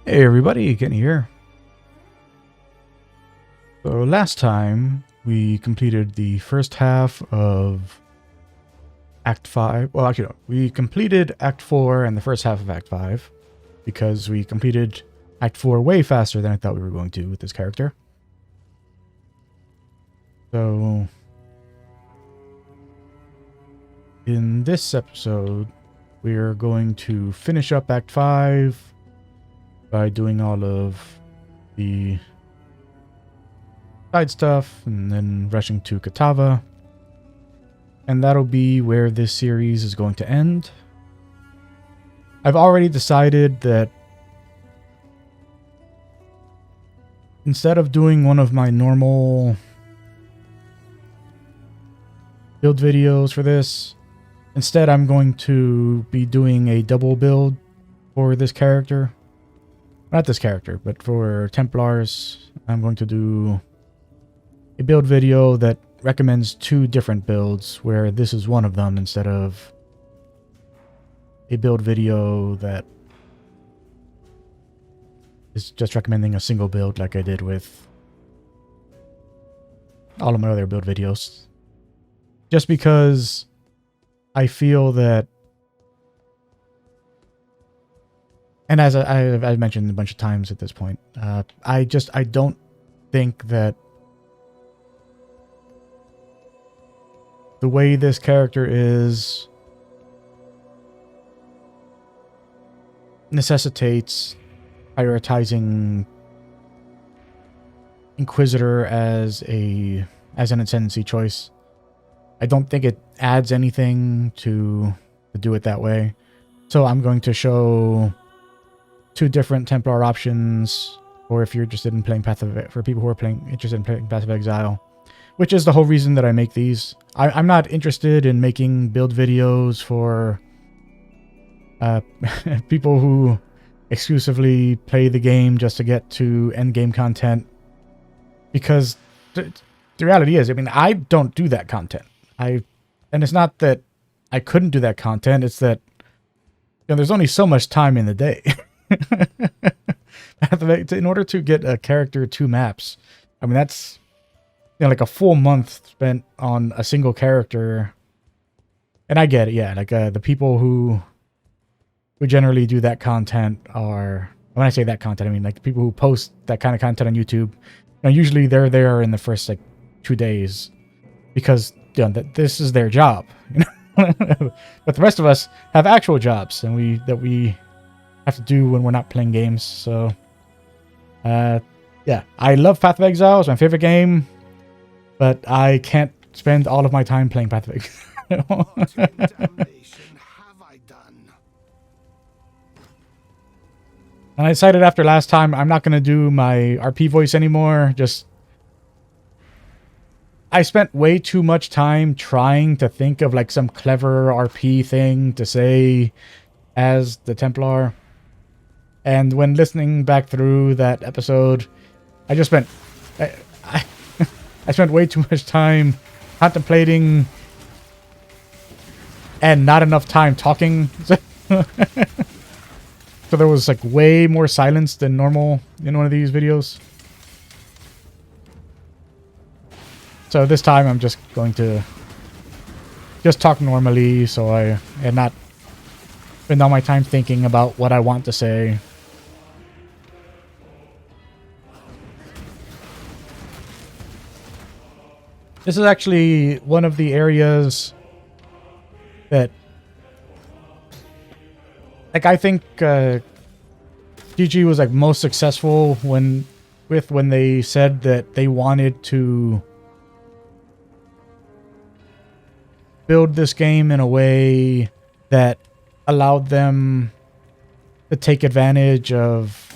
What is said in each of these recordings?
Hey everybody, Kenny here. So last time we completed the first half of Act 5. Well, actually no, we completed Act 4 and the first half of Act 5 because we completed Act 4 way faster than I thought we were going to with this character. So in this episode, we're going to finish up Act 5 by doing all of the side stuff and then rushing to Katava. And that'll be where this series is going to end. I've already decided that instead of doing one of my normal build videos for this, instead I'm going to be doing a double build for this character. Not this character, but for Templars, I'm going to do a build video that recommends two different builds, where this is one of them, instead of a build video that is just recommending a single build like I did with all of my other build videos. Just because I feel that, and as I've mentioned a bunch of times at this point, I don't think that the way this character is necessitates prioritizing Inquisitor as an ascendancy choice. I don't think it adds anything to do it that way. So I'm going to show two different Templar options, or if you're interested in playing for people who are interested in playing Path of Exile, which is the whole reason that I make these. I'm not interested in making build videos for people who exclusively play the game just to get to end game content, because the reality is, I mean, I don't do that content. And it's not that I couldn't do that content, it's that, you know, there's only so much time in the day. In order to get a character 2 maps, I mean, that's, you know, like a full month spent on a single character. And I get it, yeah, like the people who generally do that content are, when I say that content, I mean like the people who post that kind of content on YouTube. You know, usually they're there in the first like 2 days because, you know, this is their job. But the rest of us have actual jobs, and we have to do when we're not playing games. So yeah, I love Path of Exile. It's my favorite game, but I can't spend all of my time playing Path of Exile. And I decided after last time, I'm not going to do my RP voice anymore. I spent way too much time trying to think of like some clever RP thing to say as the Templar. And when listening back through that episode, I just spent... I spent way too much time contemplating and not enough time talking. So there was like way more silence than normal in one of these videos. So this time I'm just going to just talk normally, and not spend all my time thinking about what I want to say. This is actually one of the areas that, like, I think GG was like most successful when they said that they wanted to build this game in a way that allowed them to take advantage of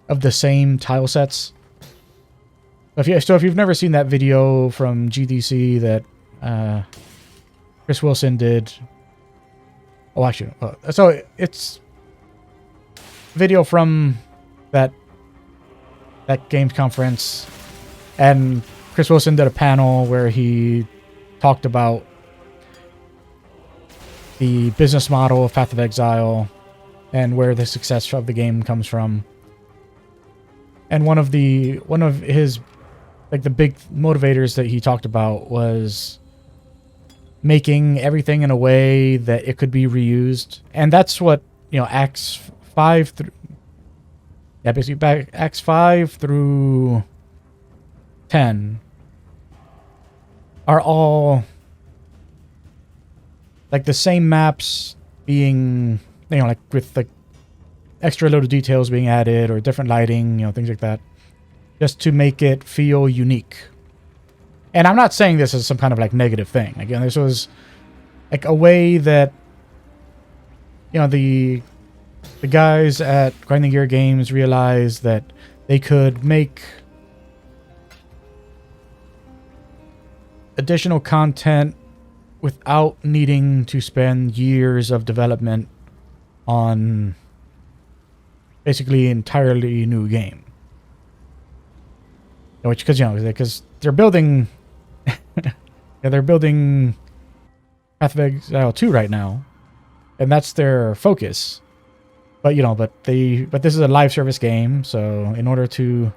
the same tile sets. So if you've never seen that video from GDC that Chris Wilson did, oh actually, so it's video from that games conference, and Chris Wilson did a panel where he talked about the business model of Path of Exile and where the success of the game comes from. And one of his, like, the big motivators that he talked about was making everything in a way that it could be reused. And that's what, you know, Acts 5 through, yeah, basically back Acts 5 through 10 are all like the same maps being, you know, like with like extra little details being added or different lighting, you know, things like that, just to make it feel unique. And I'm not saying this as some kind of like negative thing. Again, this was like a way that, you know, the guys at Grinding Gear Games realized that they could make additional content without needing to spend years of development on basically entirely new game. Which, because, you know, because they're building, yeah, they're building Path of Exile 2 right now, and that's their focus. But, you know, but this is a live service game, so in order to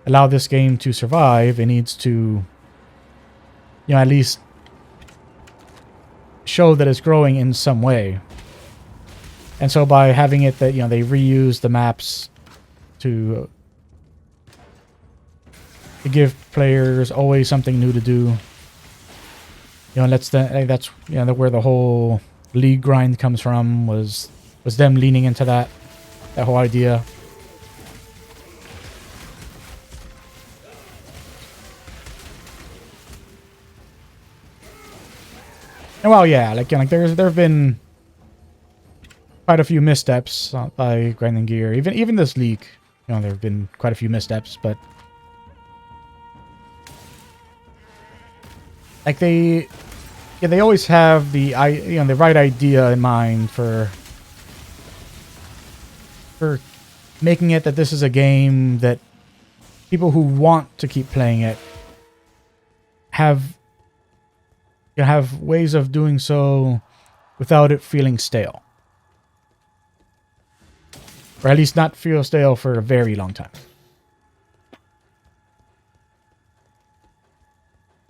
allow this game to survive, it needs to, you know, at least show that it's growing in some way. And so by having it that, you know, they reuse the maps to give players always something new to do. You know, that's you know, where the whole league grind comes from, was them leaning into that whole idea. And well, yeah, like, you know, like there have been quite a few missteps by Grinding Gear. Even this league, you know, there have been quite a few missteps, but like they always have the right idea in mind for making it that this is a game that people who want to keep playing it have ways of doing so without it feeling stale. Or at least not feel stale for a very long time.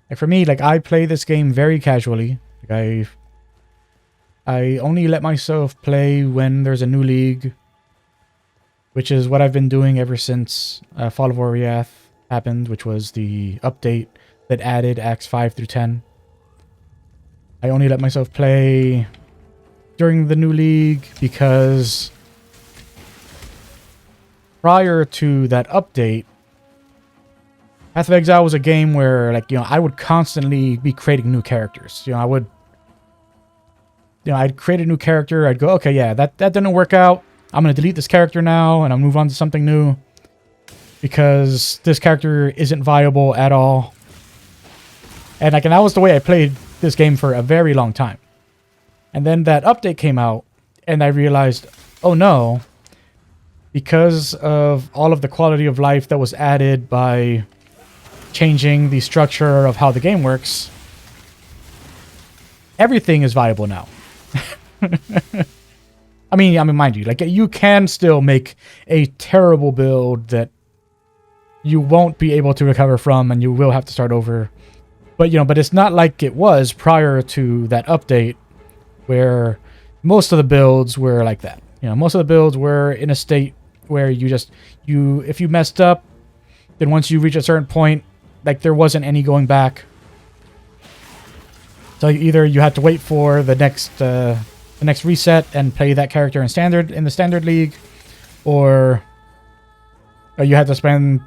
Like for me, like, I play this game very casually. Like I only let myself play when there's a new league, which is what I've been doing ever since Fall of Oriath happened, which was the update that added Acts 5 through 10. I only let myself play during the new league because prior to that update, Path of Exile was a game where, like, you know, I would constantly be creating new characters. You know, I'd create a new character. I'd go, okay, yeah, that didn't work out. I'm going to delete this character now, and I'll move on to something new because this character isn't viable at all. And, like, and that was the way I played this game for a very long time. And then that update came out, and I realized, oh no, because of all of the quality of life that was added by changing the structure of how the game works, everything is viable now. I mean, mind you, like, you can still make a terrible build that you won't be able to recover from, and you will have to start over. But, you know, but it's not like it was prior to that update, where most of the builds were like that. You know, most of the builds were in a state where if you messed up, then once you reach a certain point, like, there wasn't any going back. So either you had to wait for the next reset and play that character in the standard league, or you had to spend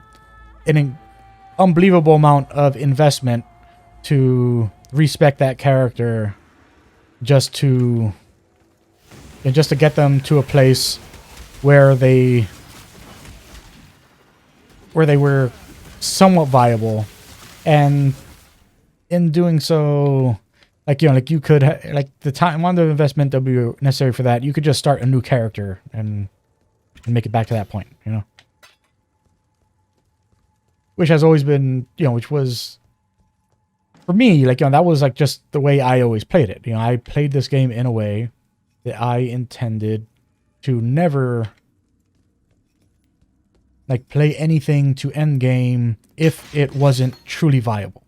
an unbelievable amount of investment to respec that character just to get them to a place where they were somewhat viable. And in doing so, like, you know, like, you could like the time on the investment that would be necessary for that, you could just start a new character and make it back to that point, you know, which has always been, you know, which was, for me, like, you know, that was like just the way I always played it. You know, I played this game in a way that I intended to never like play anything to end game if it wasn't truly viable.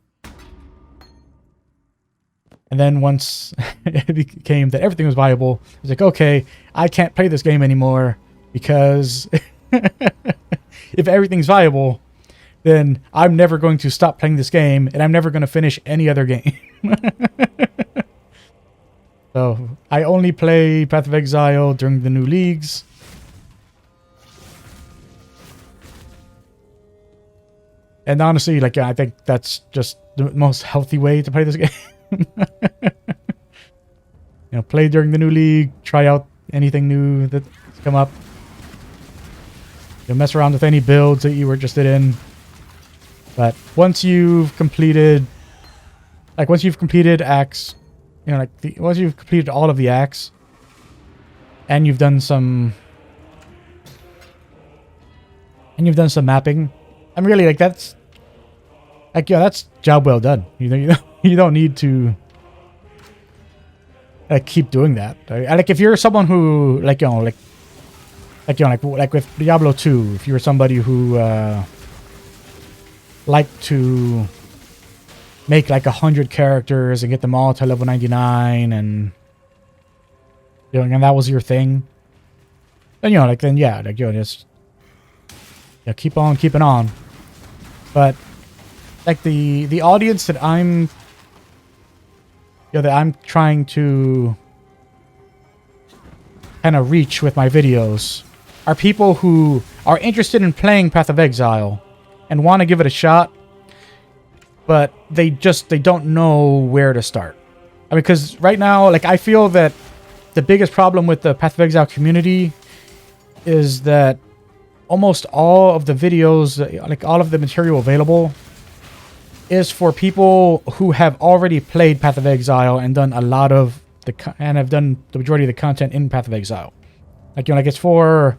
And then once it became that everything was viable, it's like, okay, I can't play this game anymore because if everything's viable, then I'm never going to stop playing this game and I'm never going to finish any other game. So I only play Path of Exile during the new leagues. And honestly, like, I think that's just the most healthy way to play this game. You know, play during the new league, try out anything new that's come up. You know, mess around with any builds that you were interested in. But once you've completed, acts, you know, like once you've completed all of the acts, and you've done some mapping, I'm really like that's job well done. You don't need to keep doing that. Like if you're someone who like with Diablo 2, if you're somebody who like to make like 100 characters and get them all to level 99 and and that was your thing, then just keep on keeping on. But like the audience that I'm trying to kind of reach with my videos are people who are interested in playing Path of Exile and want to give it a shot, but they don't know where to start. I mean, because right now, like, I feel that the biggest problem with the Path of Exile community is that almost all of the videos, like all of the material available, is for people who have already played Path of Exile and done have done the majority of the content in Path of Exile. It's for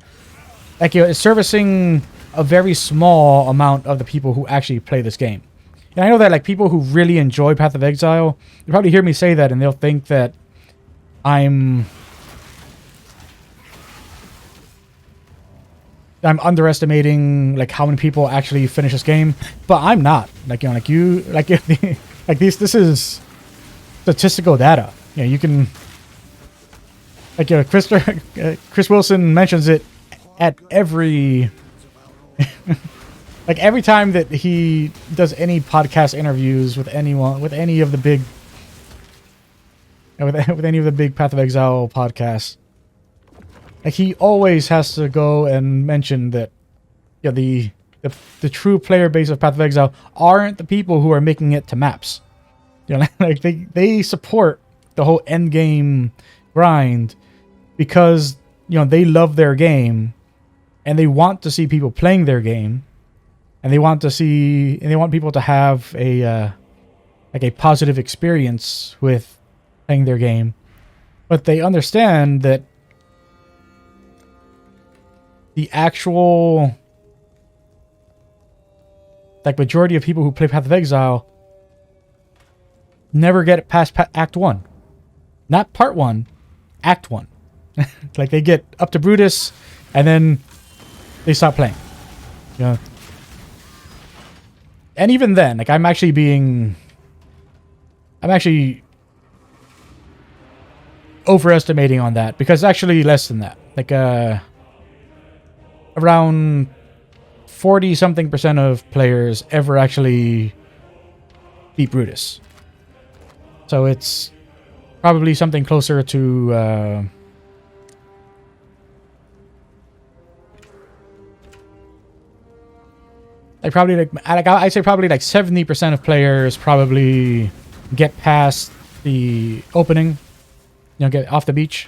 it's servicing a very small amount of the people who actually play this game. And I know that like people who really enjoy Path of Exile, they probably hear me say that and they'll think that I'm underestimating like how many people actually finish this game, but I'm not. This is statistical data. You can Chris Wilson mentions it at every like every time that he does any podcast interviews with anyone, with any of the big Path of Exile podcasts. Like he always has to go and mention that the true player base of Path of Exile aren't the people who are making it to maps. Like they support the whole end game grind because they love their game and they want to see people playing their game and they want people to have a positive experience with playing their game. But they understand that the actual majority of people who play Path of Exile never get past Act 1. Not Part 1, Act 1. Like they get up to Brutus and then they stop playing. And even then, like I'm actually overestimating on that because it's actually less than that. Like around 40-something% of players ever actually beat Brutus. So it's probably something closer to I'd say probably like 70% of players probably get past the opening, get off the beach.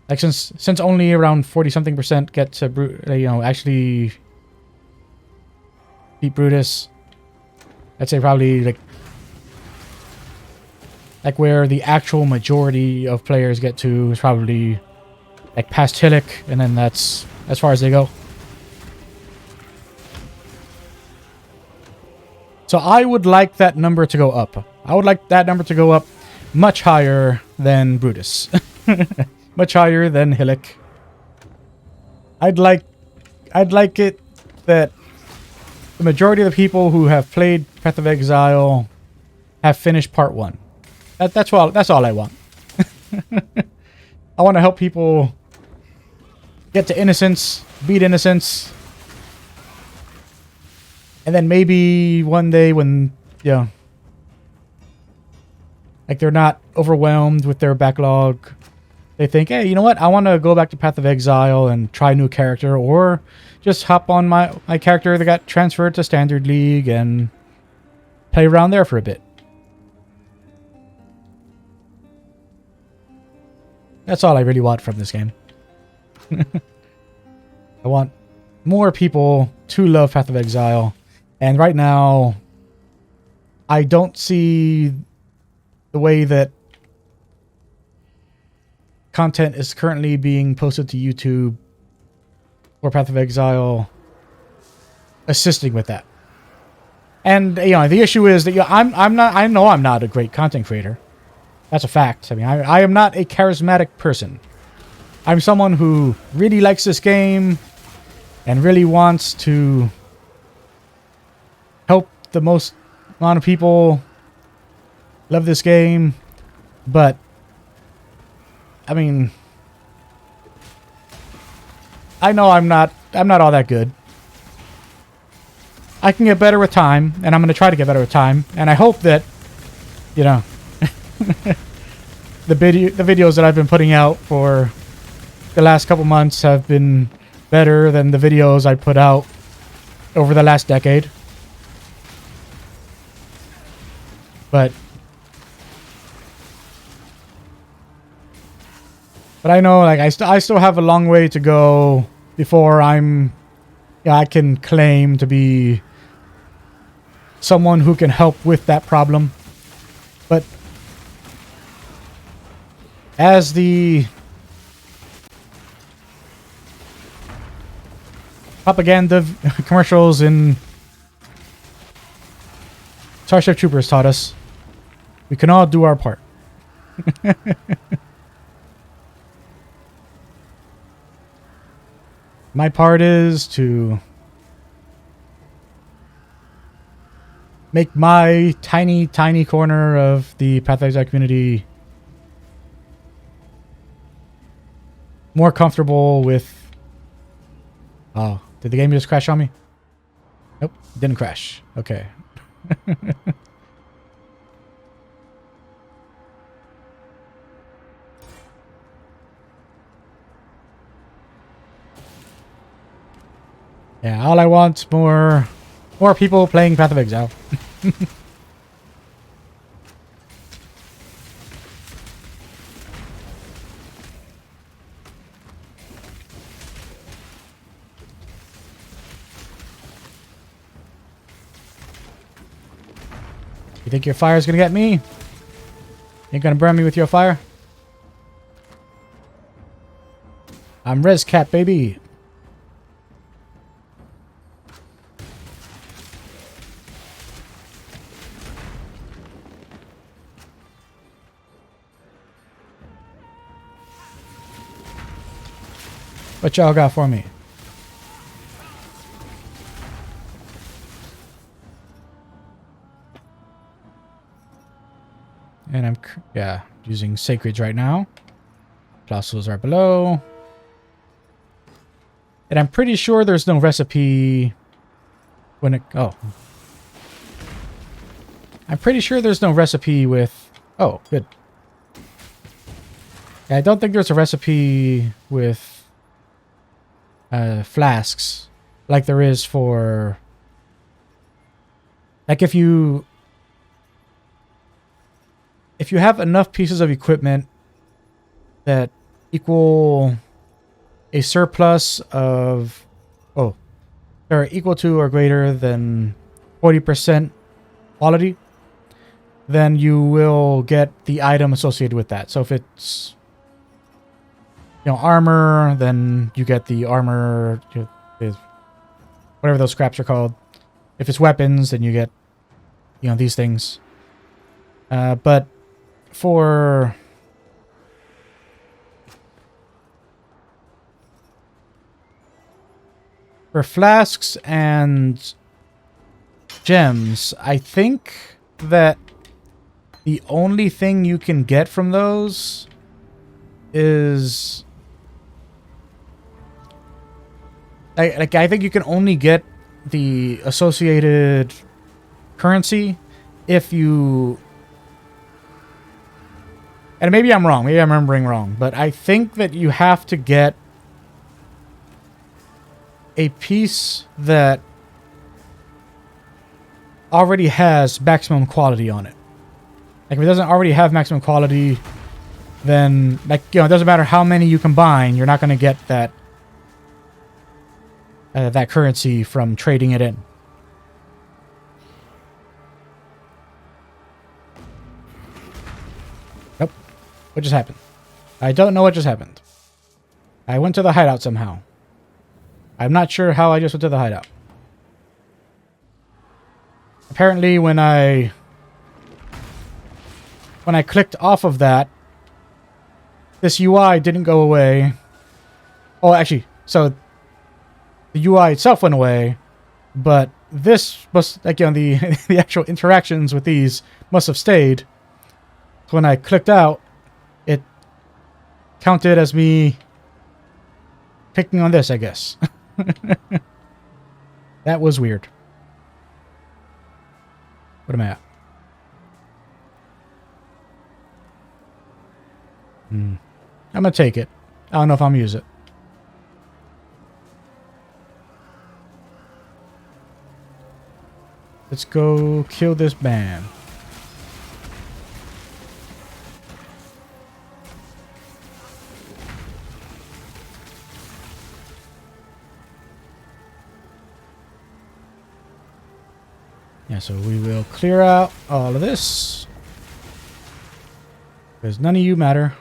Like since only around 40-something% get to actually beat Brutus, I'd say probably like where the actual majority of players get to is probably like past Hillock, and then that's as far as they go. So I would like that number to go up. I would like that number to go up much higher than Brutus. Much higher than Hillock. I'd like it that the majority of the people who have played Path of Exile have finished part 1. That's all I want. I want to help people get to Innocence, beat Innocence, and then maybe one day when, you know, like they're not overwhelmed with their backlog, they think, hey, you know what? I want to go back to Path of Exile and try a new character, or just hop on my character that got transferred to Standard League and play around there for a bit. That's all I really want from this game. I want more people to love Path of Exile. And right now, I don't see the way that content is currently being posted to YouTube for Path of Exile assisting with that. And, you know, the issue is that, you know, I know I'm not a great content creator. That's a fact. I mean, I am not a charismatic person. I'm someone who really likes this game and really wants to help the most amount of people love this game. But, I mean, I know I'm not all that good. I can get better with time, and I'm going to try to get better with time. And I hope that, you know, the videos that I've been putting out for the last couple months have been better than the videos I put out over the last decade. But I know, like, I still have a long way to go before I can claim to be someone who can help with that problem. But as the propaganda commercials in Starship Troopers taught us, we can all do our part. My part is to make my tiny, tiny corner of the Path of Exile community more comfortable with... Oh, did the game just crash on me? Nope, didn't crash. Okay. Yeah, all I want more people playing Path of Exile. You think your fire's gonna get me? Ain't gonna burn me with your fire? I'm Res Cat, baby. What y'all got for me? And I'm, using Sacreds right now. Colossals are below. And I'm pretty sure there's no recipe when it... Oh. I'm pretty sure there's no recipe with... Oh, good. Yeah, I don't think there's a recipe with... flasks like there is for, like, if you have enough pieces of equipment that equal a surplus of or equal to or greater than 40% quality, then you will get the item associated with that. So if it's, you know, armor, then you get the armor, whatever those scraps are called. If it's weapons, then you get, you know, these things. But for flasks and gems, I think that the only thing you can get from those is I think you can only get the associated currency if you, and maybe I'm wrong, maybe I'm remembering wrong, but I think that you have to get a piece that already has maximum quality on it. Like, if it doesn't already have maximum quality, then, like, you know, it doesn't matter how many you combine, you're not going to get that that currency from trading it in. Nope. What just happened? I don't know what just happened. I went to the hideout somehow. I'm not sure how I just went to the hideout. Apparently, when I clicked off of that, this UI didn't go away. Oh, actually, so the UI itself went away, but this must, like, you know, the the actual interactions with these must have stayed. So when I clicked out, it counted as me picking on this, I guess. That was weird. What am I at? I'm gonna take it. I don't know if I'm gonna use it. Let's go kill this man. Yeah, so we will clear out all of this, because none of you matter.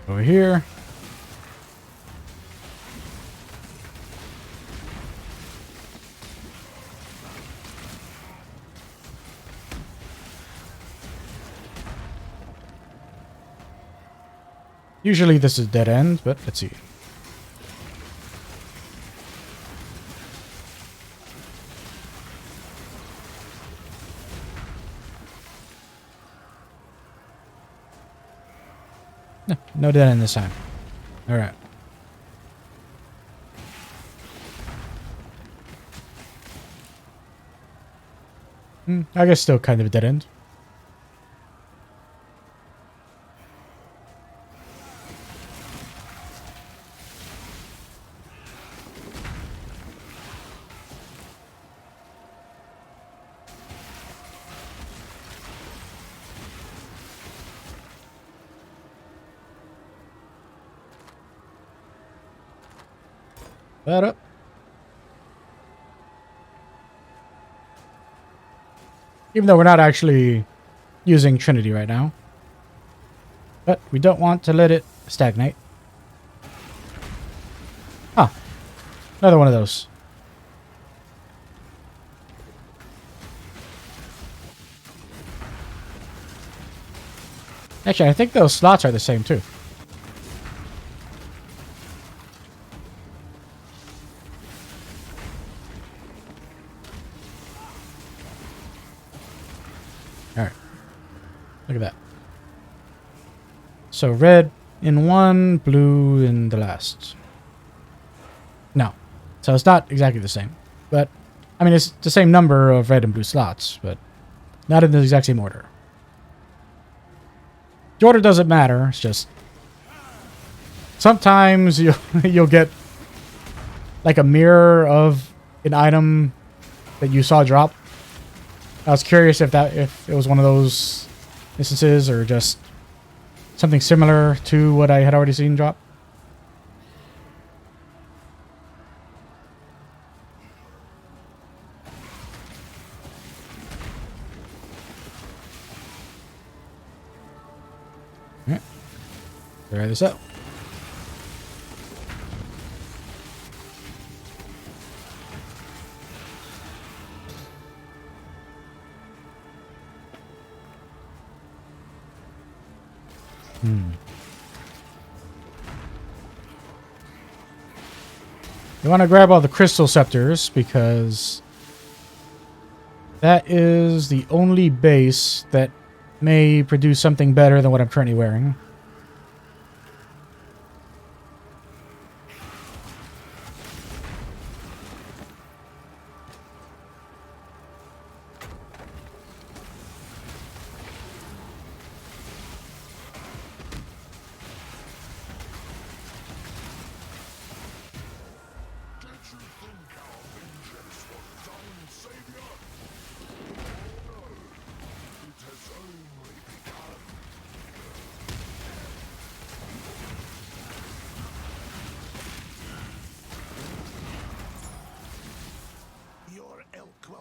Over here. Usually this is dead end, but let's see. No dead end this time. All right. I guess still kind of a dead end. That up. Even though we're not actually using Trinity right now. But we don't want to let it stagnate. Ah, another one of those. Actually, I think those slots are the same too. Alright. Look at that. So red in one, blue in the last. No. So it's not exactly the same. But, I mean, it's the same number of red and blue slots, but not in the exact same order. The order doesn't matter. It's just sometimes you'll get like a mirror of an item that you saw drop. I was curious if it was one of those instances or just something similar to what I had already seen drop. Alright. Try this out. You want to grab all the crystal scepters because that is the only base that may produce something better than what I'm currently wearing.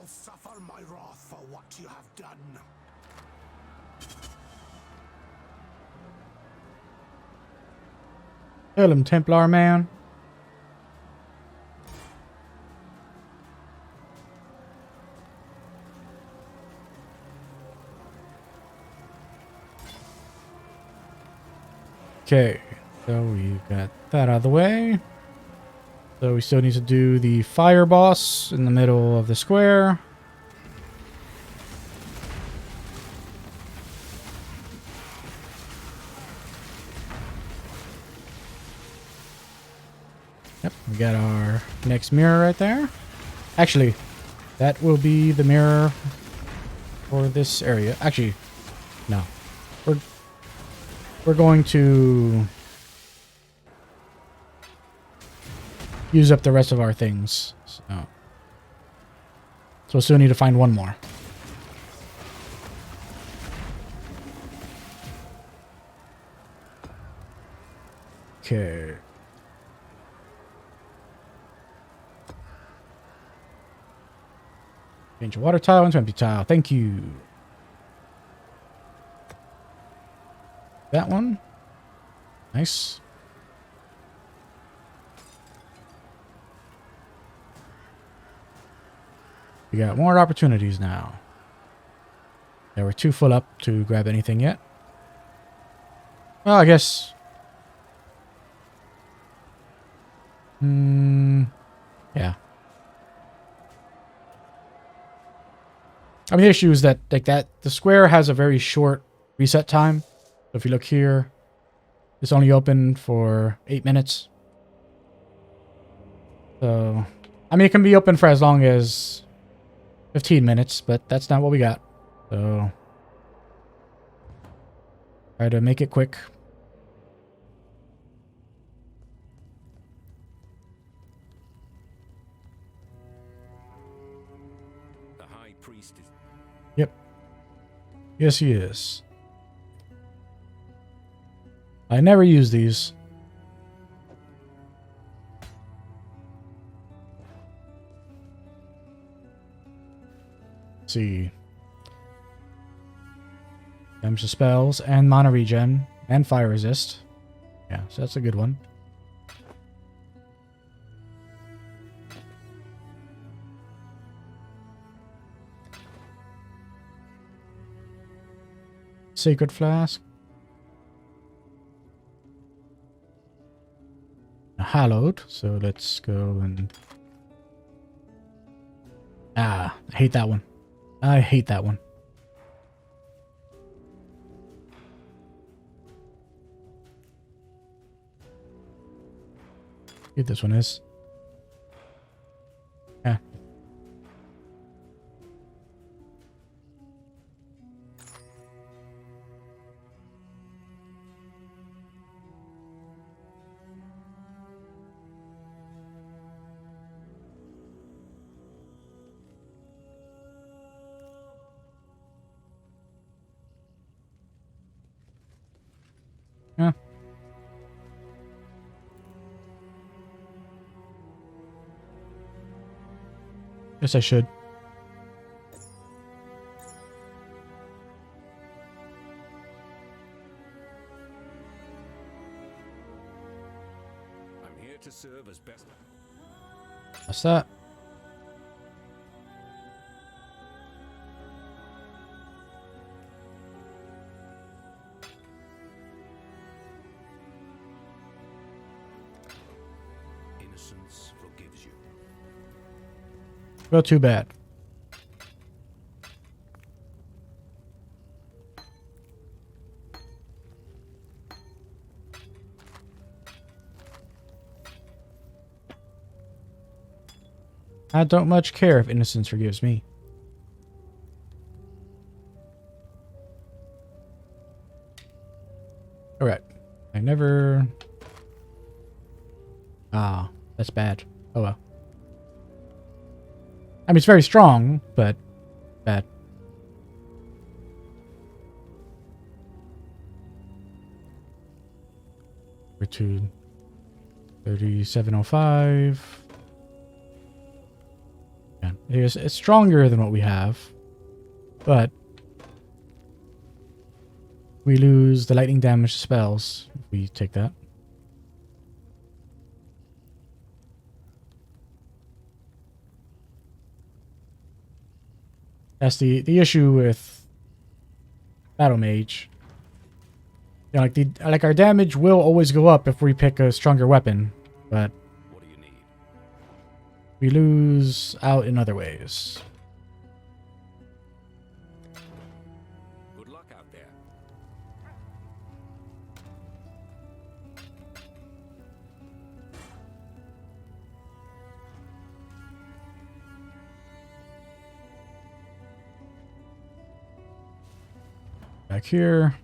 Suffer my wrath for what you have done. Tell him, Templar man. Okay, so we got that out of the way. So we still need to do the fire boss in the middle of the square. Yep, we got our next mirror right there. Actually, that will be the mirror for this area. Actually, no. We're going to use up the rest of our things. So we'll still need to find one more. Okay. Change a water tile into empty tile. Thank you. That one. Nice. We got more opportunities now. Yeah, we're too full up to grab anything yet. Well, I guess. Yeah. I mean, the issue is that the square has a very short reset time. So if you look here, it's only open for 8 minutes. So, I mean, it can be open for as long as 15 minutes, but that's not what we got. So, try to make it quick. The High Priest is... Yep. Yes, he is. I never use these. Let's see. Damage to spells and mana regen and fire resist. Yeah, so that's a good one. Sacred Flask. Hallowed. So let's go and... Ah, I hate that one. I hate that one. What this one is. Yeah. Yeah. Guess I should. I'm here to serve as best. What's that? Well, too bad. I don't much care if innocence forgives me. Alright. I never... Ah, that's bad. Oh well. I mean, it's very strong, but bad. We're to 3705. Yeah, it's stronger than what we have, but we lose the lightning damage to spells if we take that. That's the issue with Battle Mage. You know, like our damage will always go up if we pick a stronger weapon, but What do you need? we lose out in other ways. Good luck out there. Back here.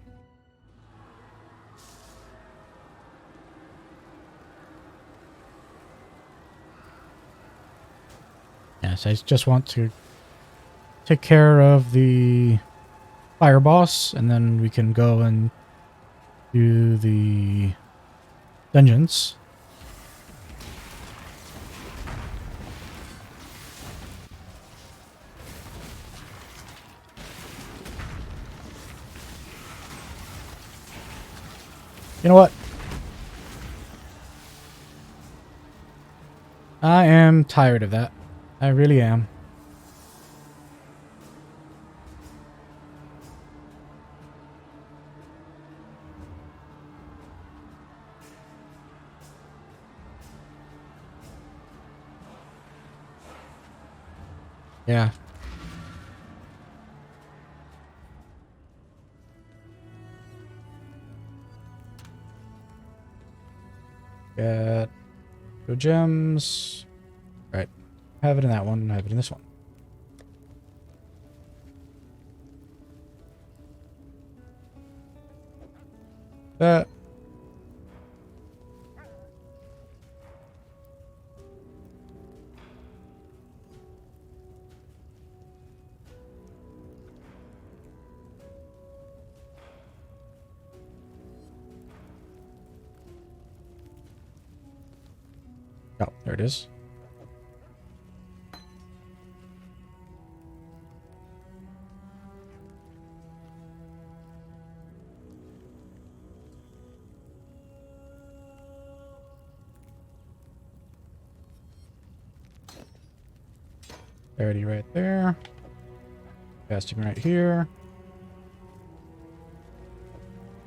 Yes, I just want to take care of the fire boss, and then we can go and do the dungeons. You know what? I am tired of that. I really am. Yeah. Got go gems. Right. Have it in that one. Have it in this one. That. Oh, there it is. Already right there. Casting right here.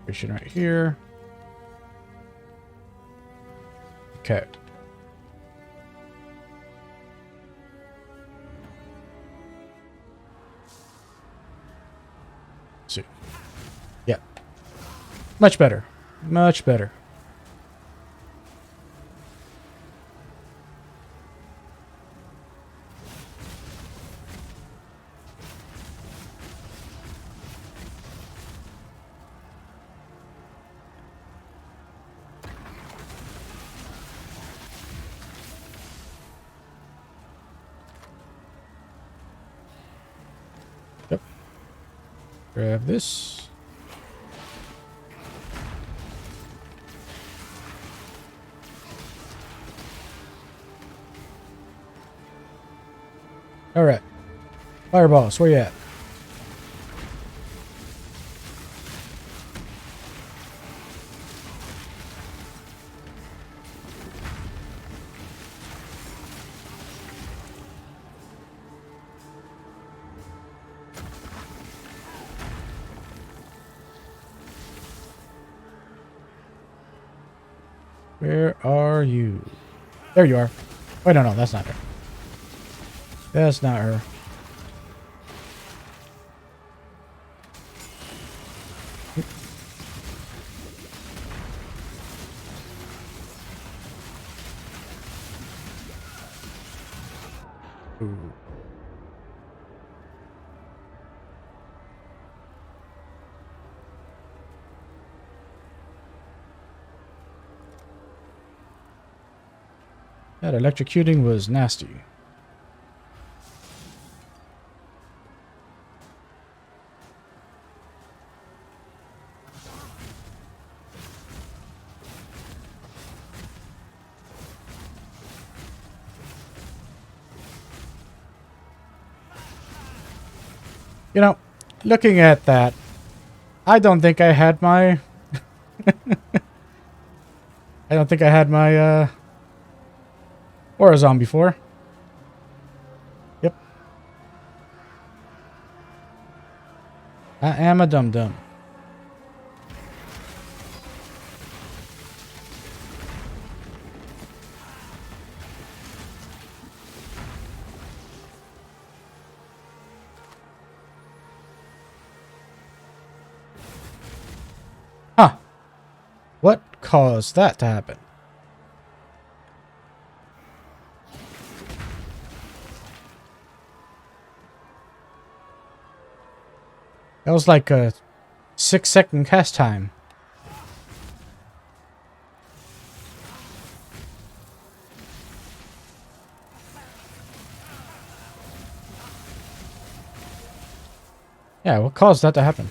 Fishing right here. Okay. See. Yeah. Much better. Much better. Yep. Grab this. All right. Fire boss, where you at? Where are you? There you are. Wait, no, that's not her. That's not her. Ooh. That electrocuting was nasty. You know, looking at that, I don't think I had my... I don't think I had my, Horizon before. Yep. I am a dum-dum. Huh. What caused that to happen? That was like a 6-second cast time. Yeah, what caused that to happen?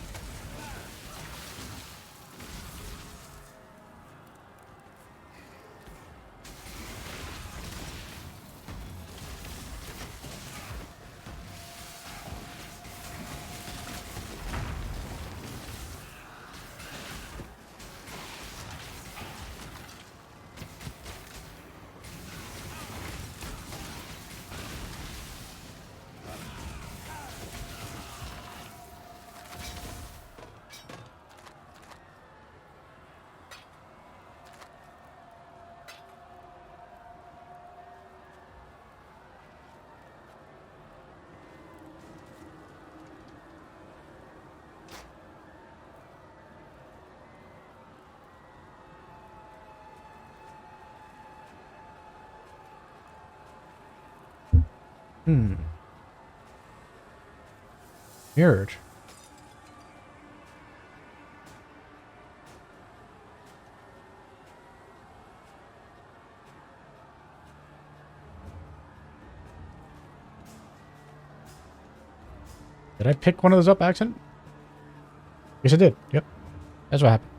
Mirrored. Did I pick one of those up by accident? Yes, I did. Yep. That's what happened.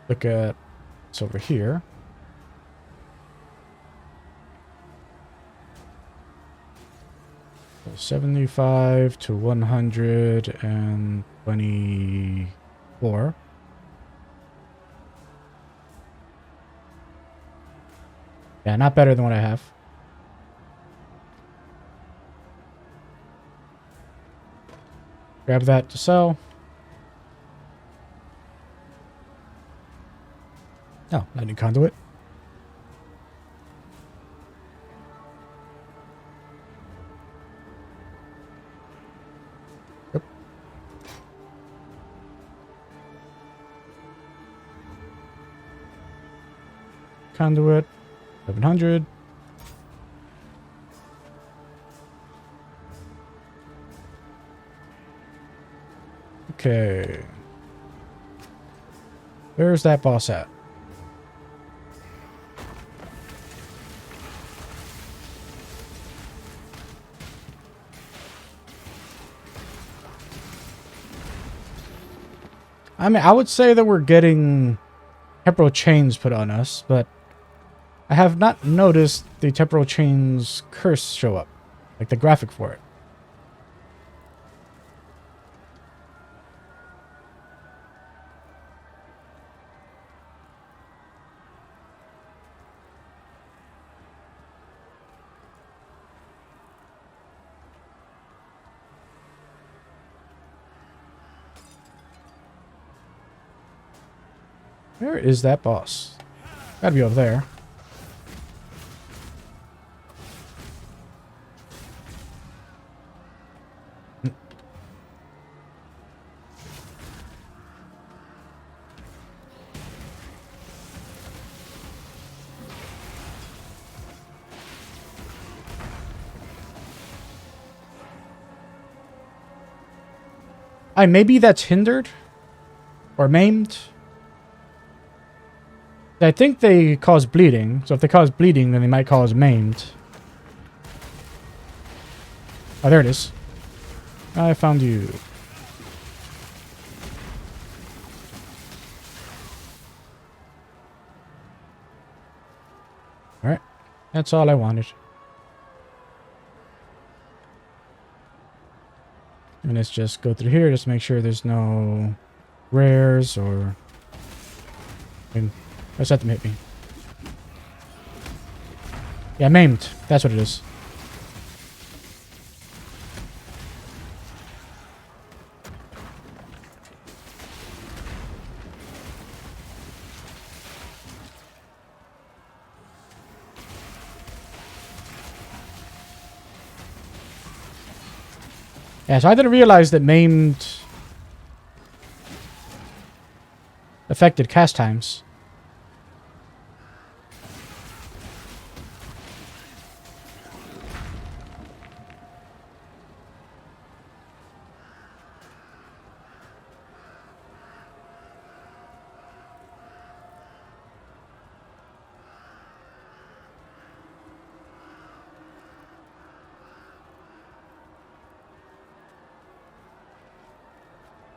Look at it's over here. So 75 to 124. Yeah, not better than what I have. Grab that to sell. Oh, lightning conduit. Yep. Conduit. 700. Okay. Where's that boss at? I mean, I would say that we're getting temporal chains put on us, but I have not noticed the temporal chains curse show up. Like the graphic for it. Where is that boss? Gotta be over there. Maybe that's hindered? Or maimed? I think they cause bleeding, so if they cause bleeding, then they might cause maimed. Oh, there it is. I found you. Alright. That's all I wanted. And let's just go through here, just make sure there's no rares or... Let's let them hit me. Yeah, maimed. That's what it is. Yeah, so I didn't realize that maimed affected cast times.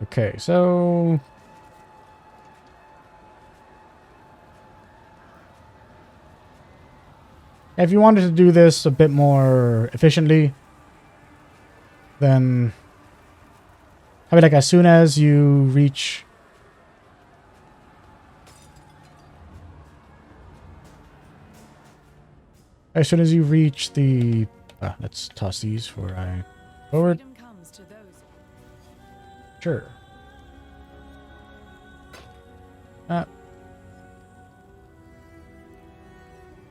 Okay, so... if you wanted to do this a bit more efficiently, then... I mean, like, as soon as you reach... As soon as you reach the... let's toss these for I... Forward. Sure.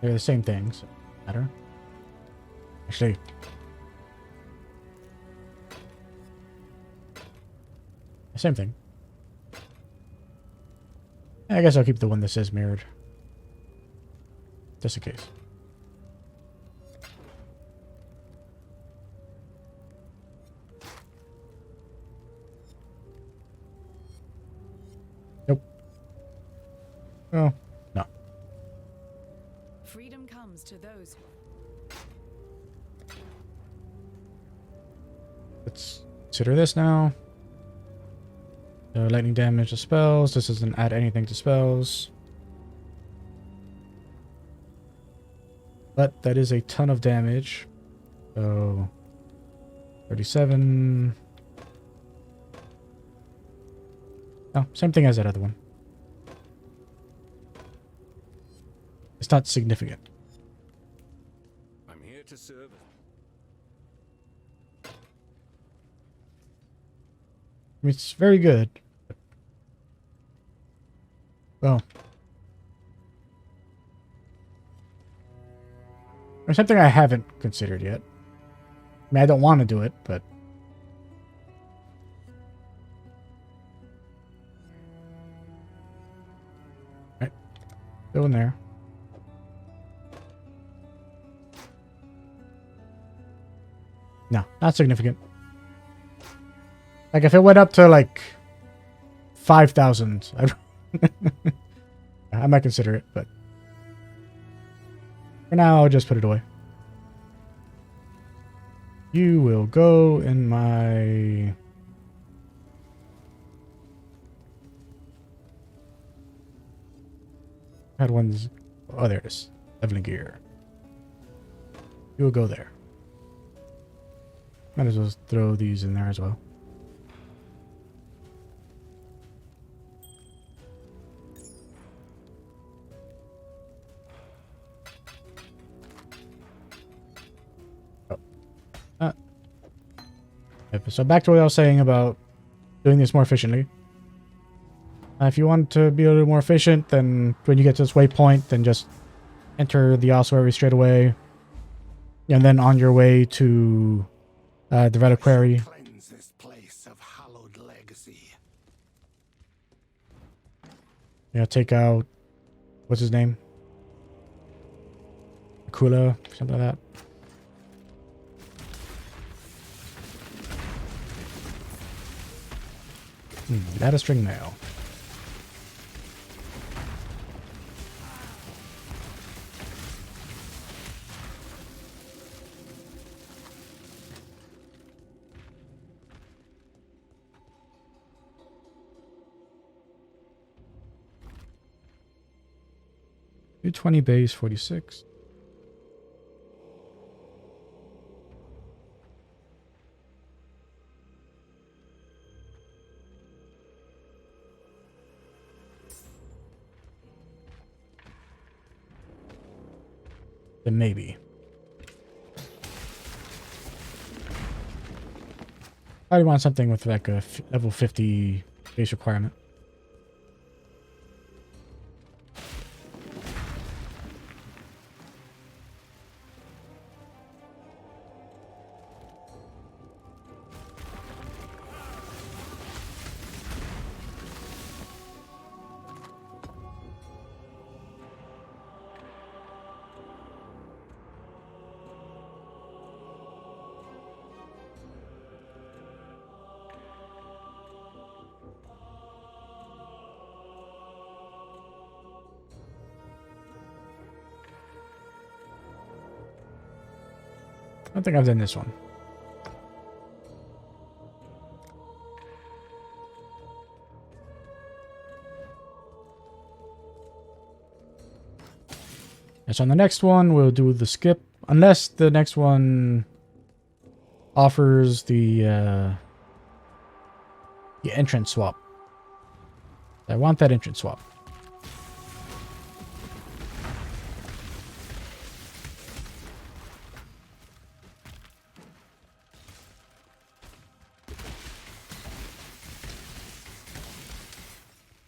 They're the same thing, so matter. Actually, same thing. I guess I'll keep the one that says mirrored. Just in case. Nope. Oh, no. Freedom comes to those who... Let's consider this now. Lightning damage to spells. This doesn't add anything to spells. But that is a ton of damage. So 37. Oh, same thing as that other one. It's not significant. I'm here to serve. I mean, it's very good. Well. There's something I haven't considered yet. I mean, I don't want to do it, but... Right. Go in there. No, not significant. Like, if it went up to, like, 5,000, I might consider it, but... For now, I'll just put it away. You will go in my... Had one's... Oh, there it is. Leveling gear. You will go there. Might as well throw these in there as well. So back to what I was saying about doing this more efficiently. If you want to be a little more efficient, then when you get to this waypoint, then just enter the ossuary straight away. And then on your way to the reliquary. Cleanse this place of hallowed legacy. Take out, what's his name? Kula, something like that. That is string mail. $220 base, 46. Then maybe. I want something with like a level 50 base requirement. I don't think I've done this one. And so on the next one, we'll do the skip. Unless the next one offers the entrance swap. I want that entrance swap.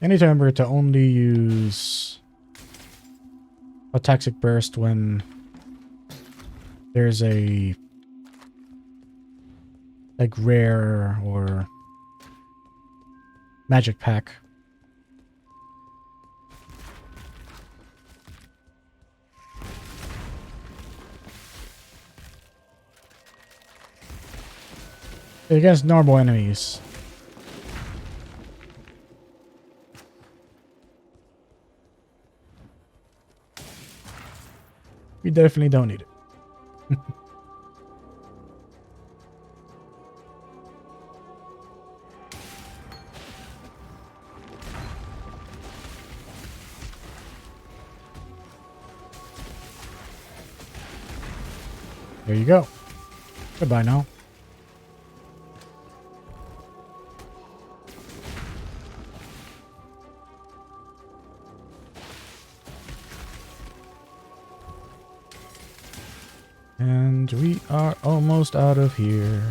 I need to remember to only use a toxic burst when there's a like rare or magic pack. Against normal enemies. We definitely don't need it. There you go. Goodbye now. And we are almost out of here.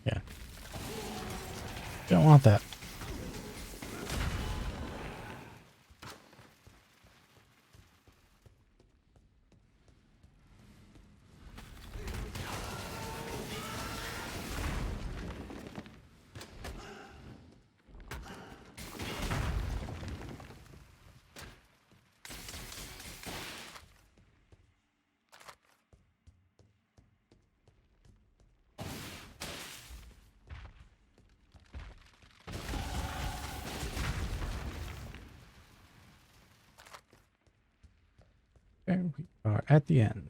Yeah. Don't want that. Okay, we are at the end.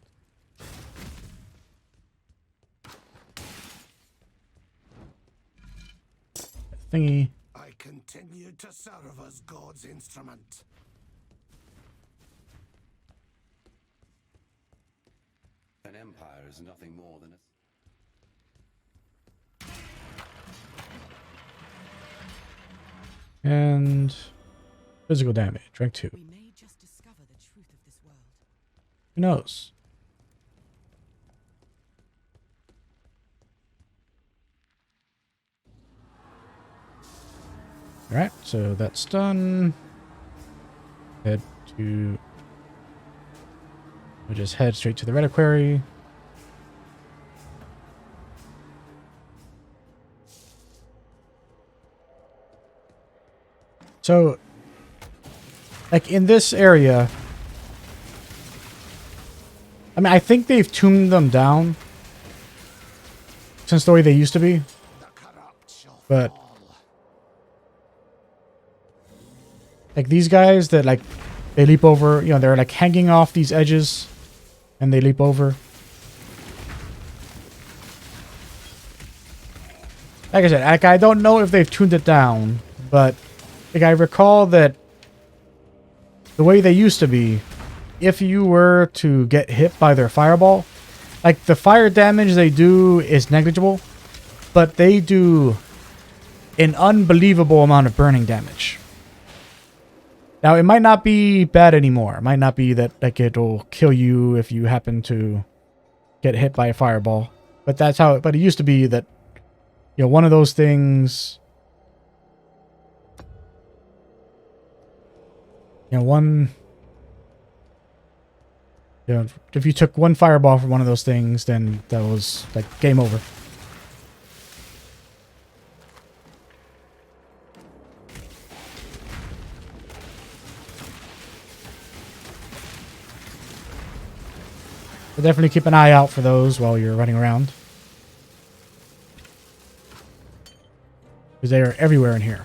Thingy. I continue to serve as God's instrument. An empire is nothing more than a... And physical damage, rank 2. We may just discover the truth of this world. Who knows? Alright, so that's done. Head to... We'll just head straight to the reliquary. So, like in this area, I mean, I think they've tuned them down since the way they used to be, but like these guys that like they leap over, you know, they're like hanging off these edges and they leap over. Like I said, like I don't know if they've tuned it down, but like I recall that the way they used to be, if you were to get hit by their fireball, like the fire damage they do is negligible, but they do an unbelievable amount of burning damage. Now it might not be bad anymore. It might not be that like it'll kill you if you happen to get hit by a fireball, but that's how. But it used to be that, you know, one of those things. You know, if you took one fireball from one of those things, then that was like game over. So definitely keep an eye out for those while you're running around, because they are everywhere in here.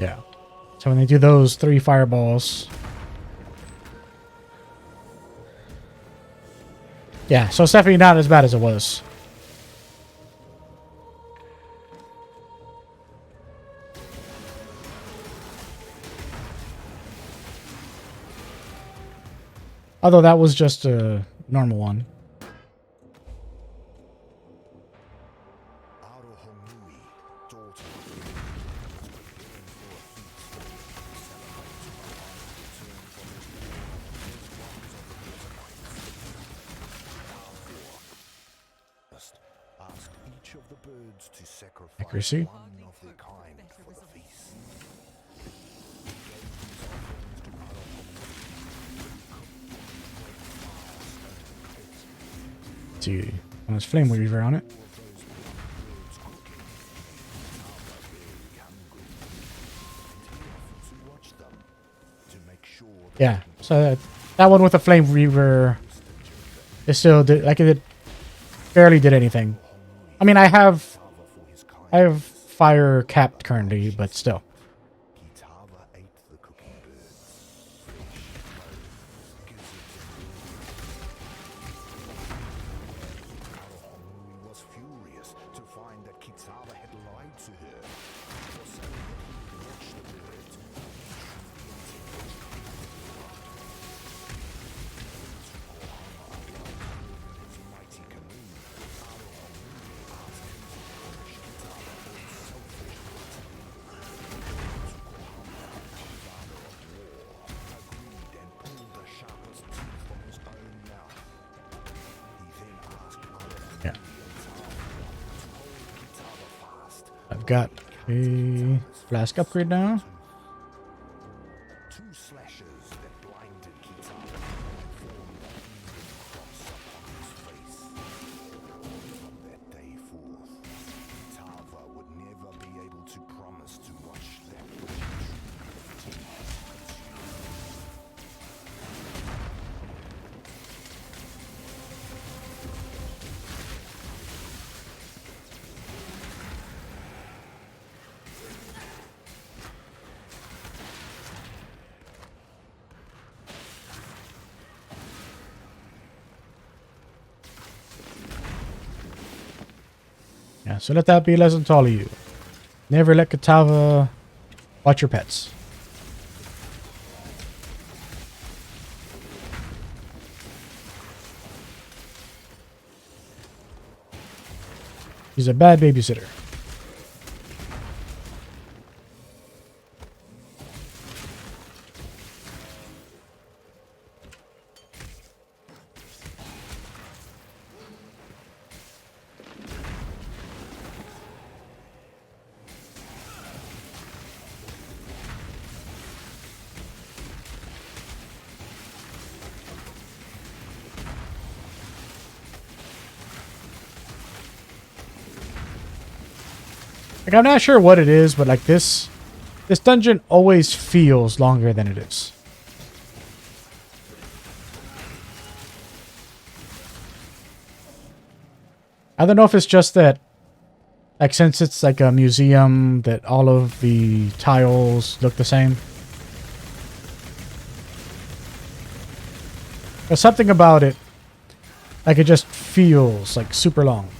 Yeah. So when they do those 3 fireballs. Yeah, so it's definitely not as bad as it was. Although that was just a normal one. Ask each of the birds to sacrifice Accuracy. one of their kind for the feast. See, there's Flame Weaver on it. Yeah, so that one with the Flame Weaver, it still did, like it barely did anything. I mean, I have fire capped currently, but still. Yeah. I've got a flask upgrade now. Yeah, so let that be a lesson to all of you. Never let Katava watch your pets. He's a bad babysitter. Like, I'm not sure what it is, but like this dungeon always feels longer than it is. I don't know if it's just that, like, since it's like a museum, that all of the tiles look the same. There's something about it, like it just feels like super long.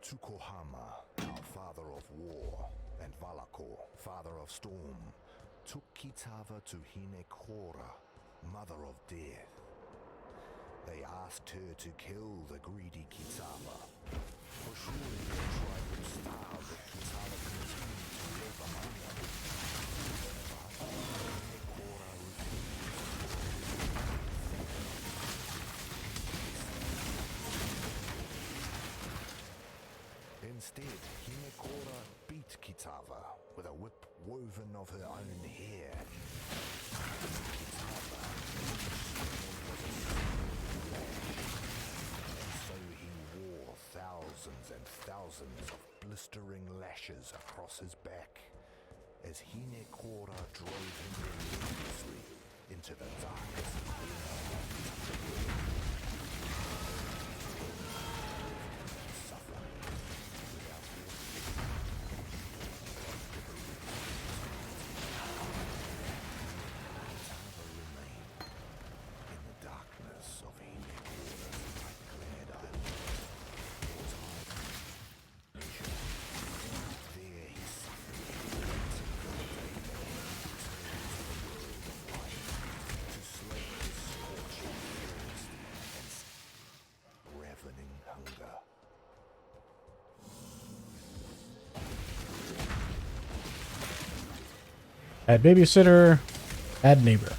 Tukohama, our father of war, and Valakor, father of storm, took Kitava to Hinekora, mother of death. They asked her to kill the greedy Kitava, for surely their tribe would starve if Kitava continued to live among them. But Hinekora Instead, Hinekora beat Kitava with a whip woven of her own hair. Kitava and so he wore thousands and thousands of blistering lashes across his back as Hinekora drove him relentlessly into the darkest corner of the world. Bad babysitter, bad neighbor.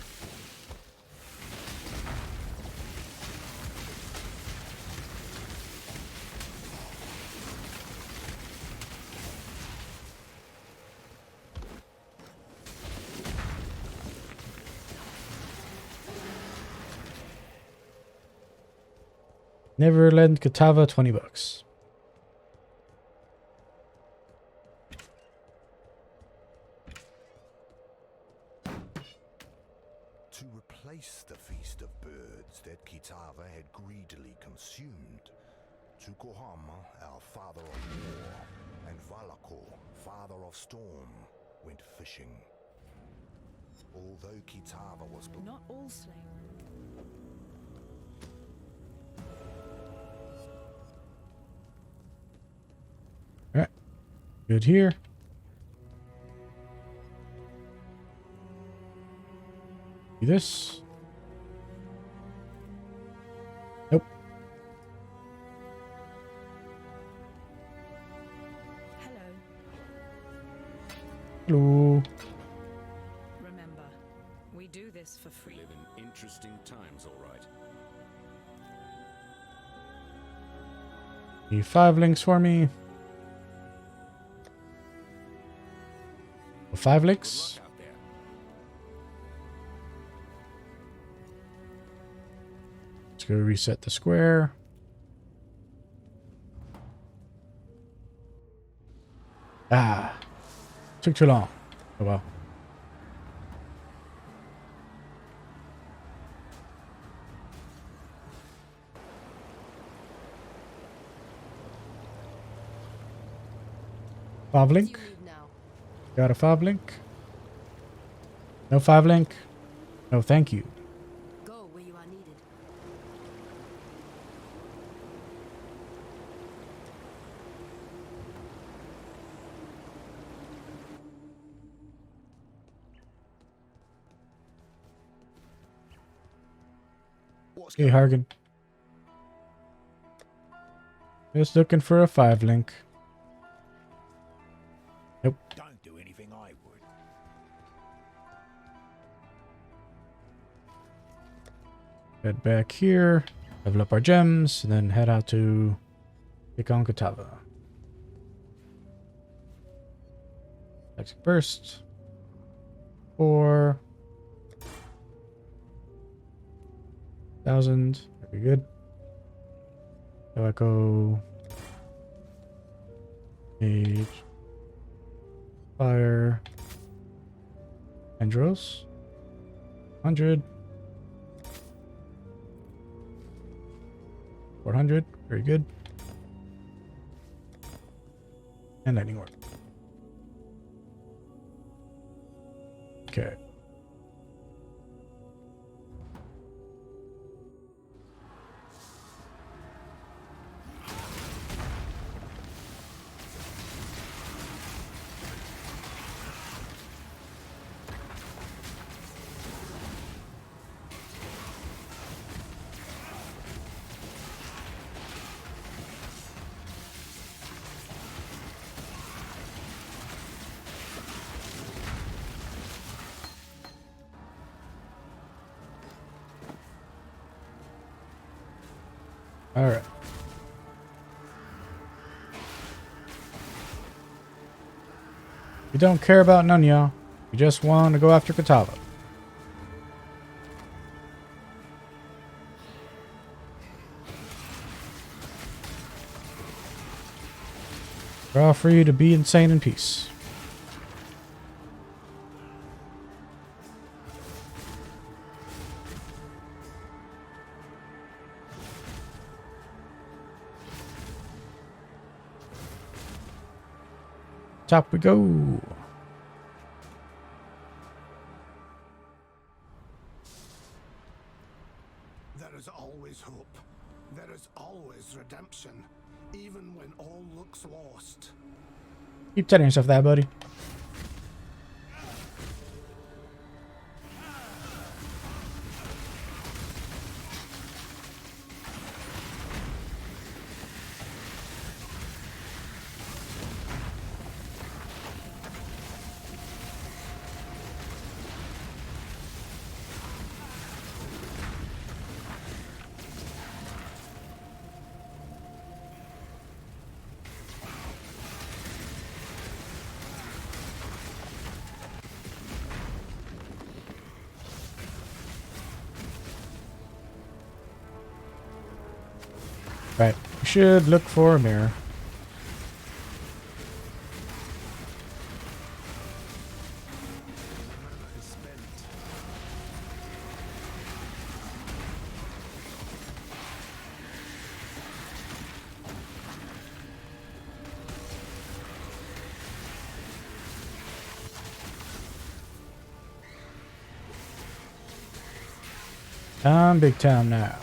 Never lend Katava $20. To replace the feast of birds that Kitava had greedily consumed, Tukohama, our father of war, and Valakor, father of storm, went fishing. Although Kitava was Not all slain. Alright. Good here. Do this. Nope. Hello. Hello. Remember, we do this for We free. live in interesting times, all right. The 5 links for me. 5 links. Luck out there. Let's go reset the square. Ah. Took too long. Oh well. 5 link. You leave now. Got a 5 link. No 5 link. No, thank you. Go where you are needed. What's Hey, Hargan. Just looking for a 5 link. Nope. Don't do anything I would. Head back here. Level up our gems. And then head out to take on Katava. Next burst. 4,000. Very good. So I go Mage, Fire, Andros, 100, 400, very good, and Lightning Orb. Okay. All right. We don't care about none of y'all. We just want to go after Katava. We're all free to be insane in peace. Top we go. There is always hope. There is always redemption, even when all looks lost. Keep telling yourself that, buddy. Right. We should look for a mirror. Big time now.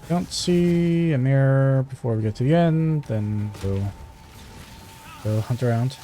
Don't see a mirror before we get to the end, then we'll hunt around.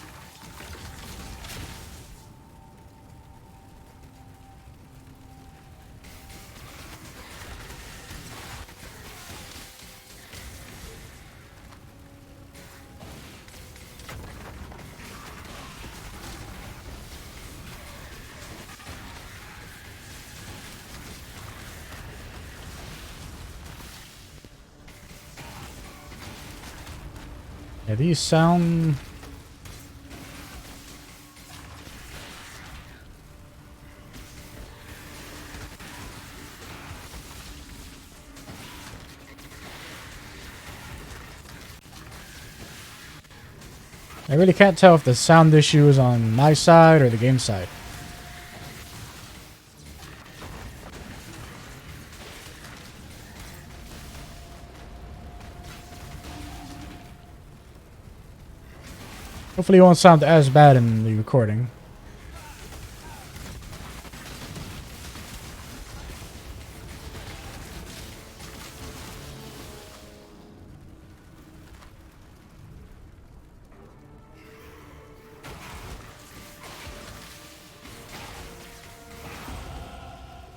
Yeah, these sound... I really can't tell if the sound issue is on my side or the game side. Hopefully it won't sound as bad in the recording.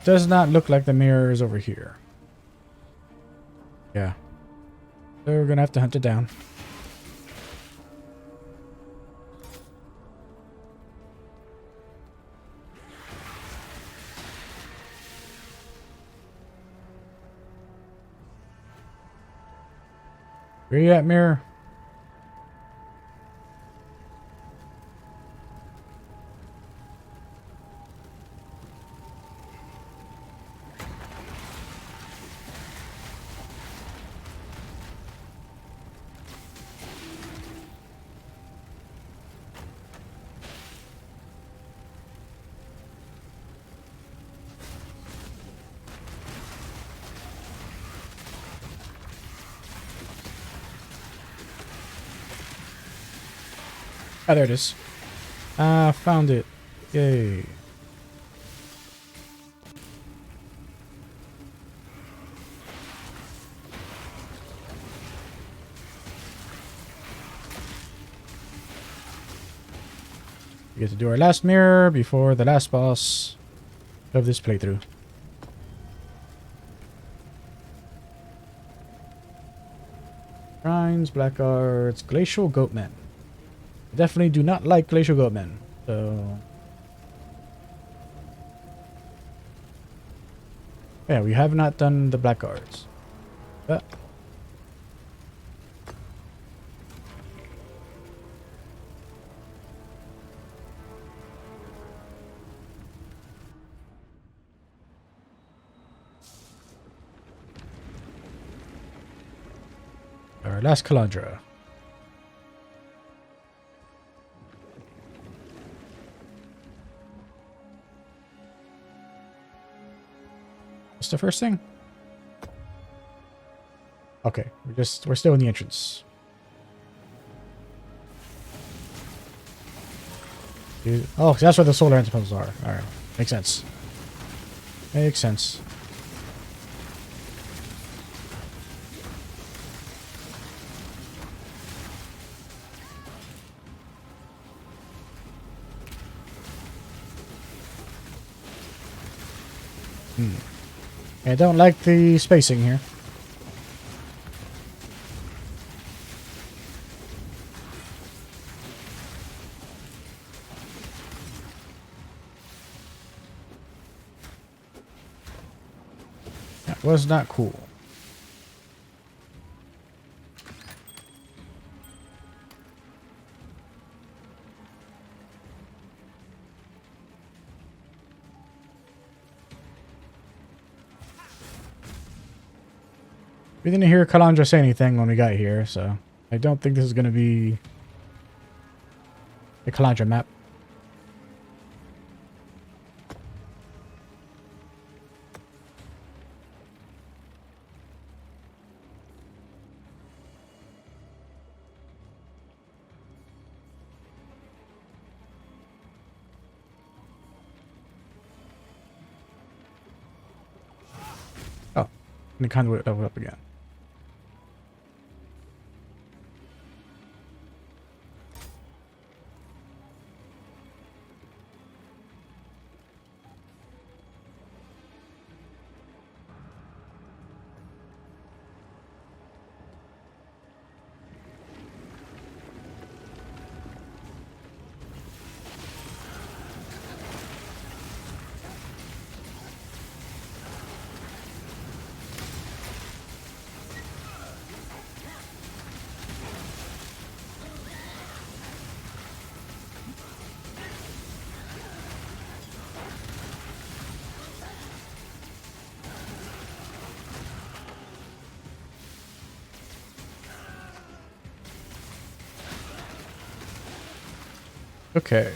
Does not look like the mirror is over here. Yeah. So we're gonna have to hunt it down. Where you at, mirror? Ah, there it is. Ah, found it. Yay. We get to do our last mirror before the last boss of this playthrough. Shrines, black arts, glacial goatmen. I definitely do not like glacial goatmen, so yeah, we have not done the black arts. But our last Kalandra. What's the first thing? Okay, we're still in the entrance. Oh, that's where the solar antipuzzles are. Alright. Makes sense. Makes sense. I don't like the spacing here. That was not cool. We didn't hear Kalandra say anything when we got here, so I don't think this is going to be the Kalandra map. Oh, and it kind of leveled up again. Okay.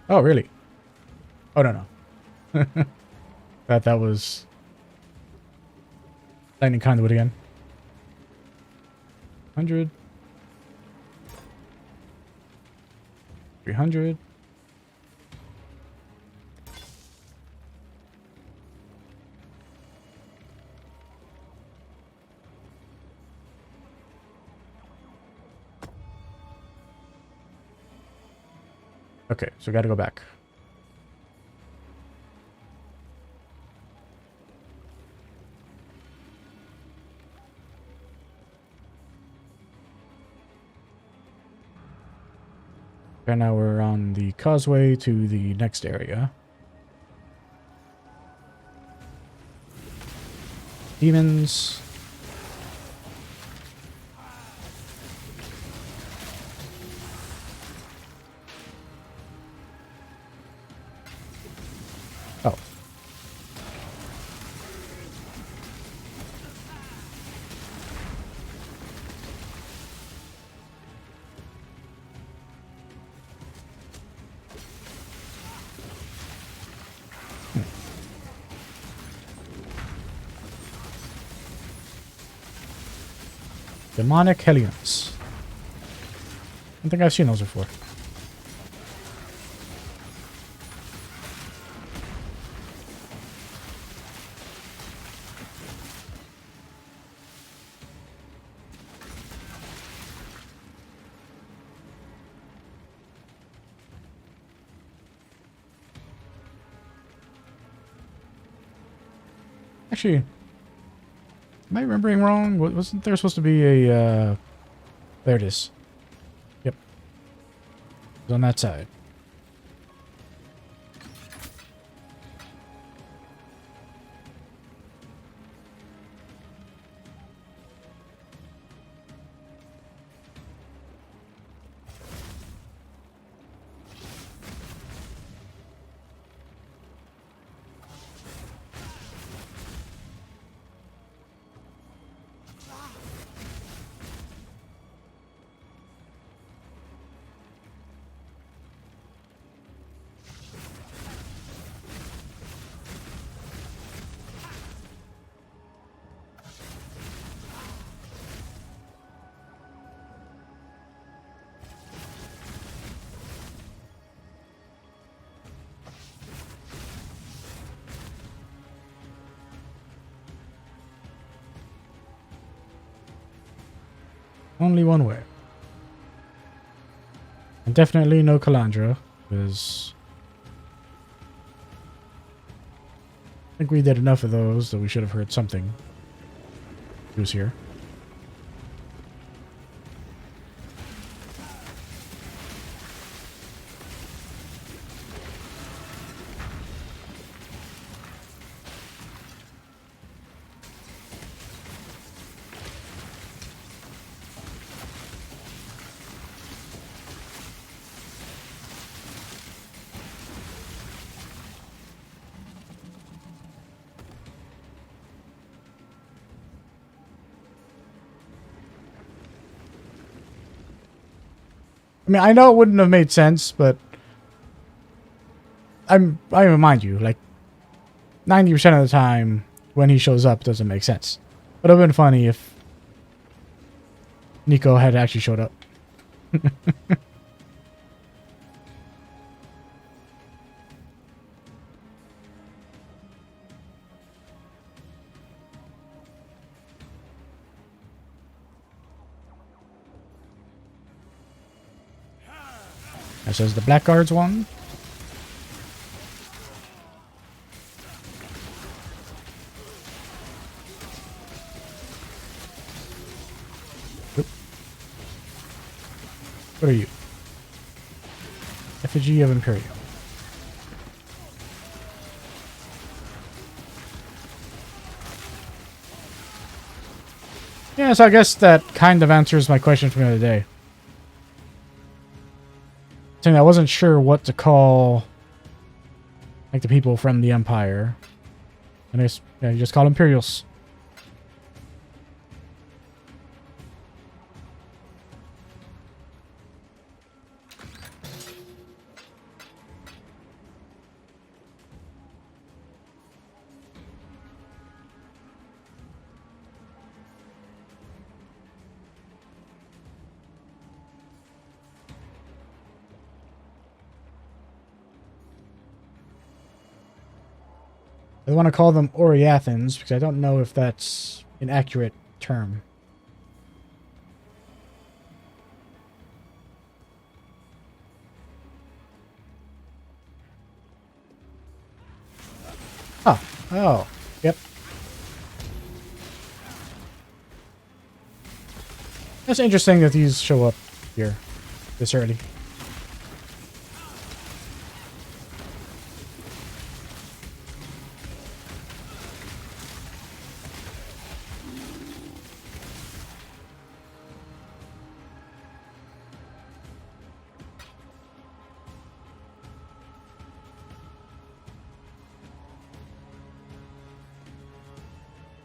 Oh, really? Oh, no, no. That was lightning conduit again. 100. 300. Okay, so gotta go back. Okay, now we're on the causeway to the next area. Demons. Oh. Demonic Hellions. I don't think I've seen those before. Actually, am I remembering wrong? Wasn't there supposed to be a, there it is. Yep. It's on that side. Only one way. And definitely no Kalandra, because I think we did enough of those that we should have heard something. He was here. I mean, I know it wouldn't have made sense, but I remind you, like 90% of the time when he shows up, it doesn't make sense. Would have been funny if Nico had actually showed up. That says the Blackguards won. Oop. What are you? Effigy of Imperium. Yeah, so I guess that kind of answers my question from the other day. Saying I wasn't sure what to call, like, the people from the Empire. And I guess, yeah, you just call Imperials. I want to call them Oriathans because I don't know if that's an accurate term. Oh, oh, yep. That's interesting that these show up here this early.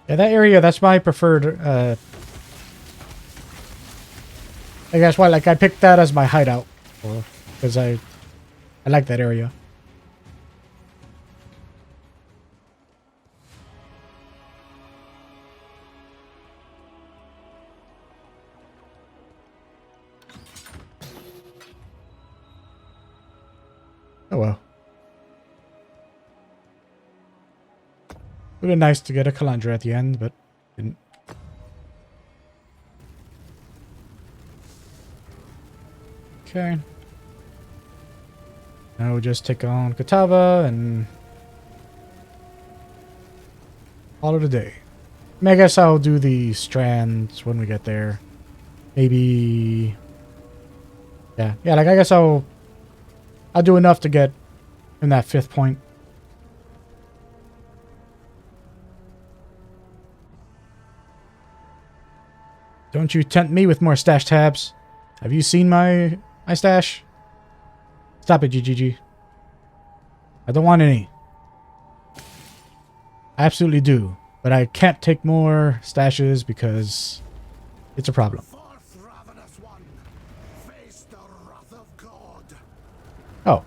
Yeah, that area, that's my preferred, I guess why, like, I picked that as my hideout. Because I like that area. Oh well. Would have been nice to get a Kalandra at the end, but didn't. Okay. Now we'll just take on Katava and call it a day. I mean, I guess I'll do the strands when we get there. Maybe. Yeah, like I guess I'll do enough to get in that 5th point. Don't you tempt me with more stash tabs. Have you seen my stash? Stop it, GGG. I don't want any. I absolutely do. But I can't take more stashes because it's a problem. Fourth ravenous one, face the wrath of God. Oh.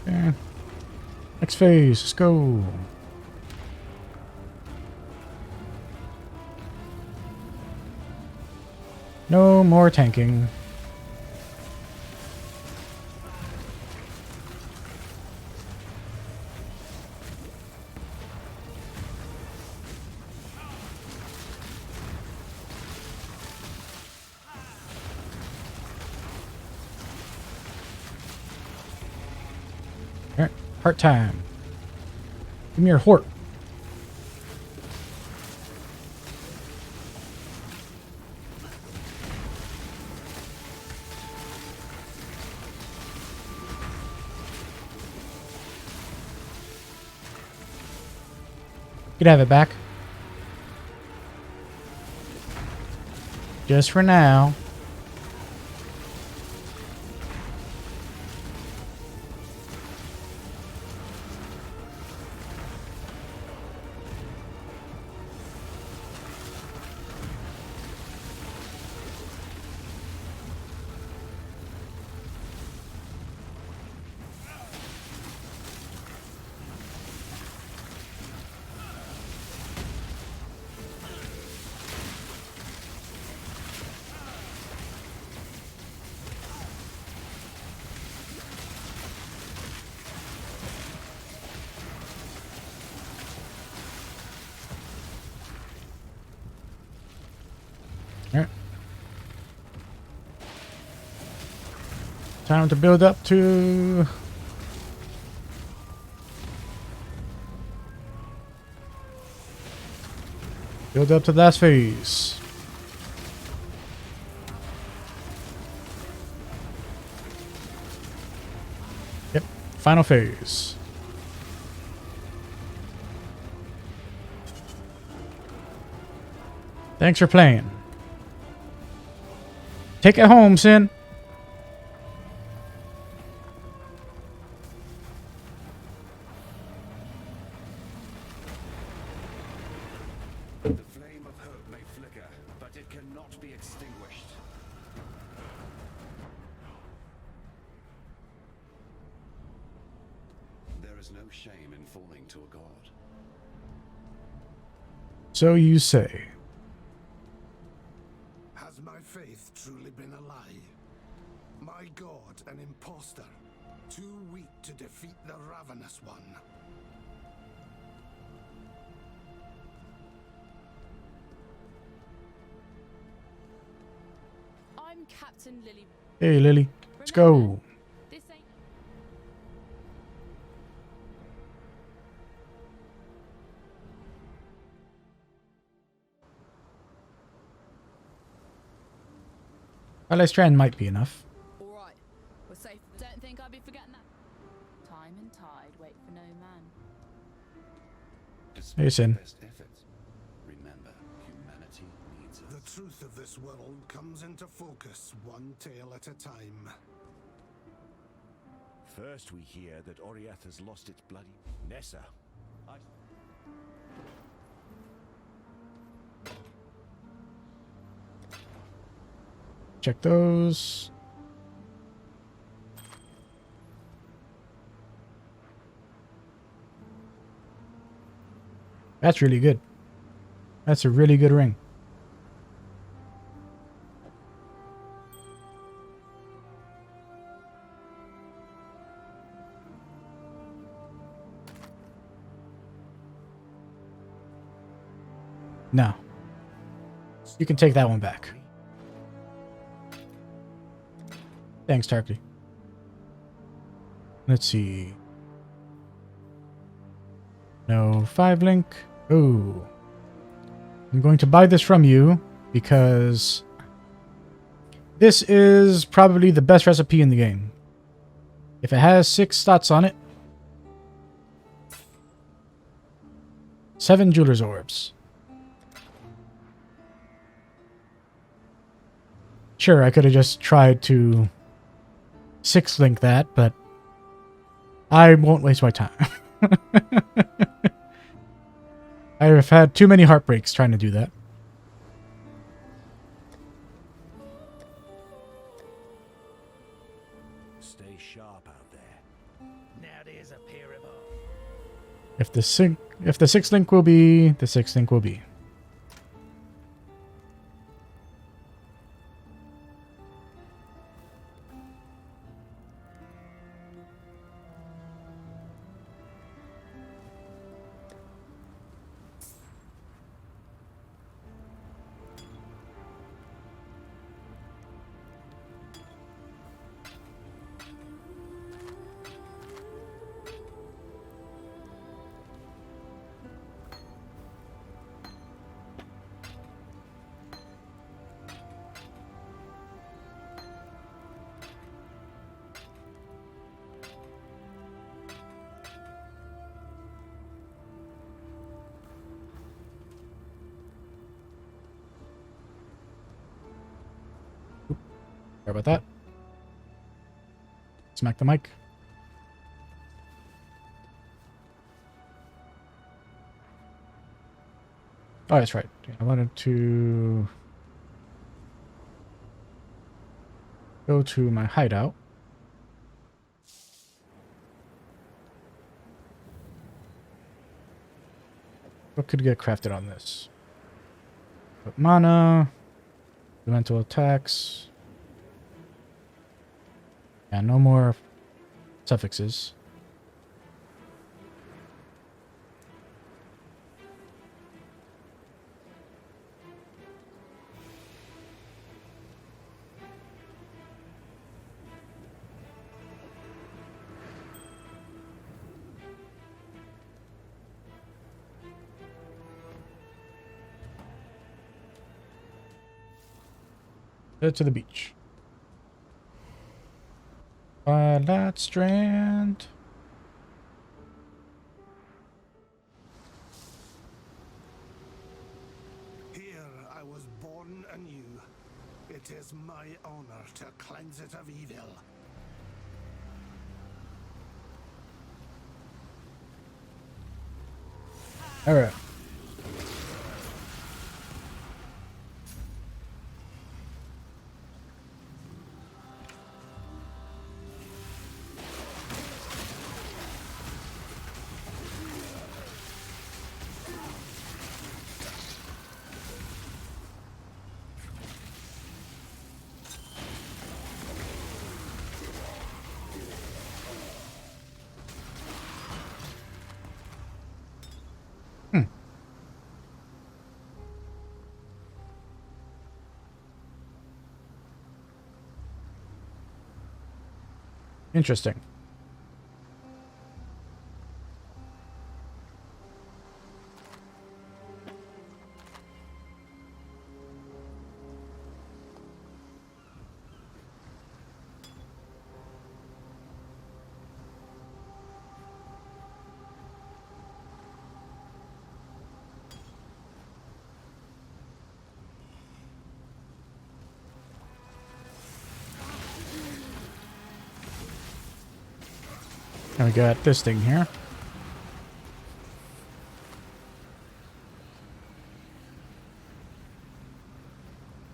Okay. Next phase, let's go. No more tanking. Alright, part time. Give me your hort. You could have it back. Just for now. Alright. Time to build up to... Build up to the last phase. Yep, final phase. Thanks for playing. Take it home, Sin. The flame of hope may flicker, but it cannot be extinguished. There is no shame in falling to a god. So you say. Has my faith truly been a lie? My god an impostor, too weak to defeat the ravenous one. I'm Captain Lily. Hey, Lily. Let's go. This ain't. Ally Strand might be enough. All right, we're safe. Don't think I'll be forgetting that. Time and tide wait for no man. Hey, Sin. Best efforts. Remember, humanity needs us. The truth of this world comes into focus one tale at a time. First we hear that Oriath has lost its bloody Nessa. Check those. That's really good. That's a really good ring. No. You can take that one back. Thanks, Tarky. Let's see. No 5-link. Ooh. I'm going to buy this from you because this is probably the best recipe in the game. If it has 6 stats on it, 7 jeweler's orbs. Sure, I could have just tried to 6-link that, but I won't waste my time. I've had too many heartbreaks trying to do that. Stay sharp out there. Now there's a pair of eyes. If the 6-link will be, the 6-link will be. Sorry about that. Smack the mic. Oh, that's right. I wanted to go to my hideout. What could get crafted on this? Put mana, elemental attacks. Yeah, no more suffixes. Head to the beach. That strand. Here I was born anew. It is my honor to cleanse it of evil. All right. Interesting. And we got this thing here.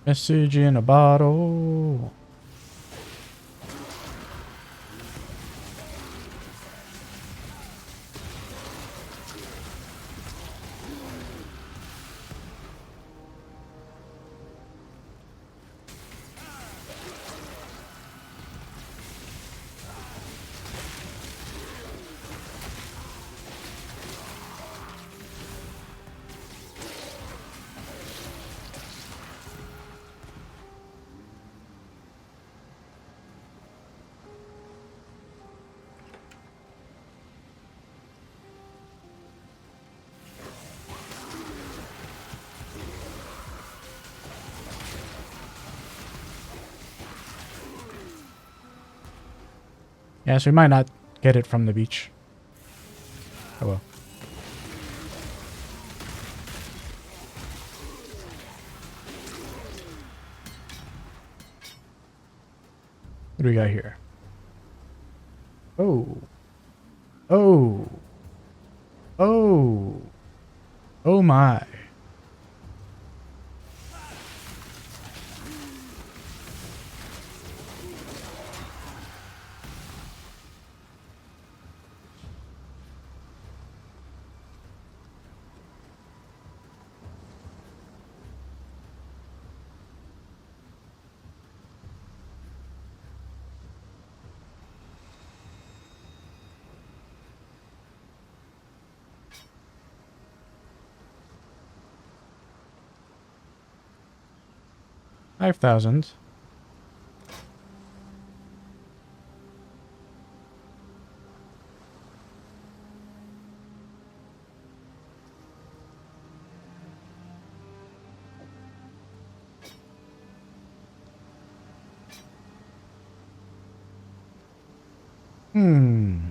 Message in a bottle. Yeah, so we might not get it from the beach. Oh well. What do we got here? Oh. Oh. Oh. Oh my. $5,000. Hmm.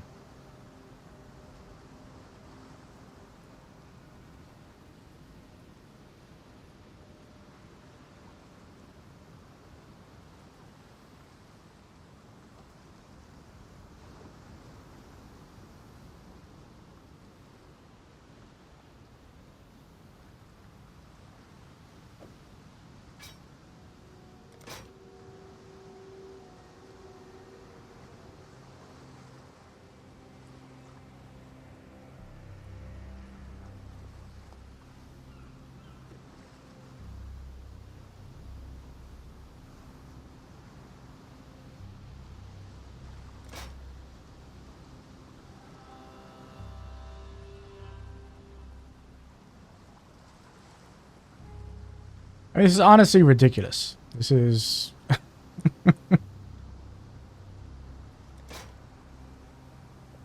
I mean, this is honestly ridiculous. This is...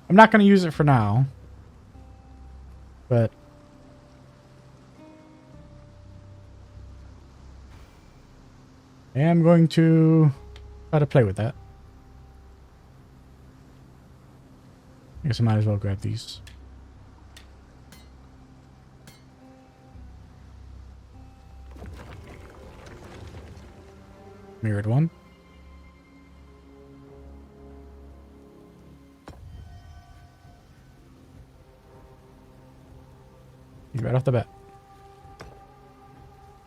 I'm not going to use it for now. But... I am going to try to play with that. I guess I might as well grab these. Mirrored one. Right off the bat.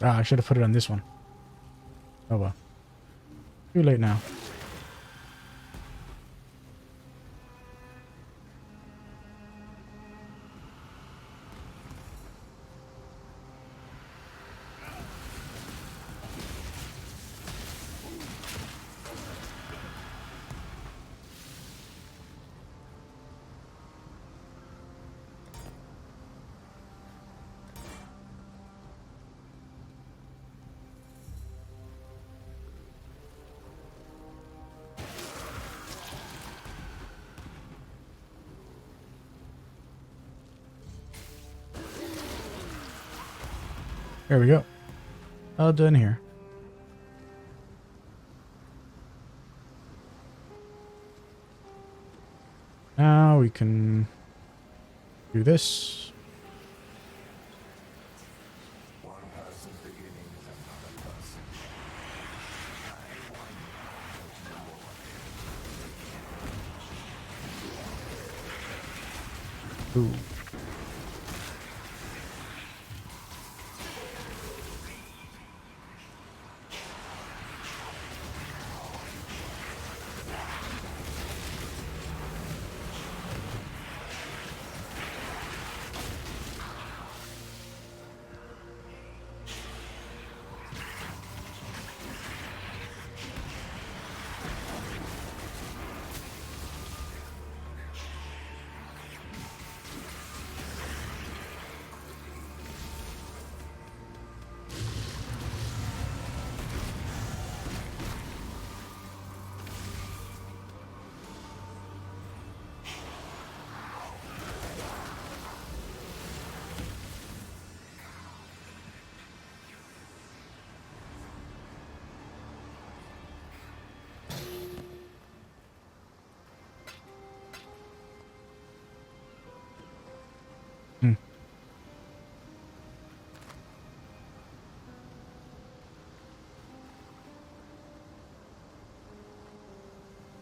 Ah, I should have put it on this one. Oh well. Too late now. There we go. All done here. Now we can do this. Ooh.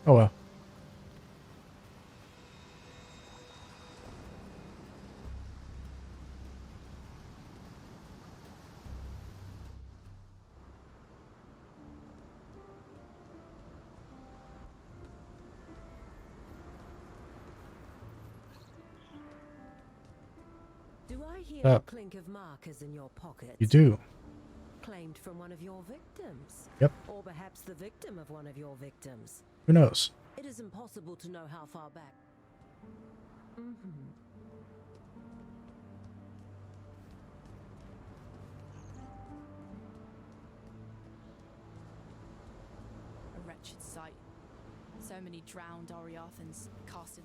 Oh well. Do I hear Uh, a clink of markers in your pockets? You do. Claimed from one of your victims. Yep. Or perhaps the victim of one of your victims. Who knows? It is impossible to know how far back. Mm-hmm. A wretched sight. So many drowned Oriathans casted.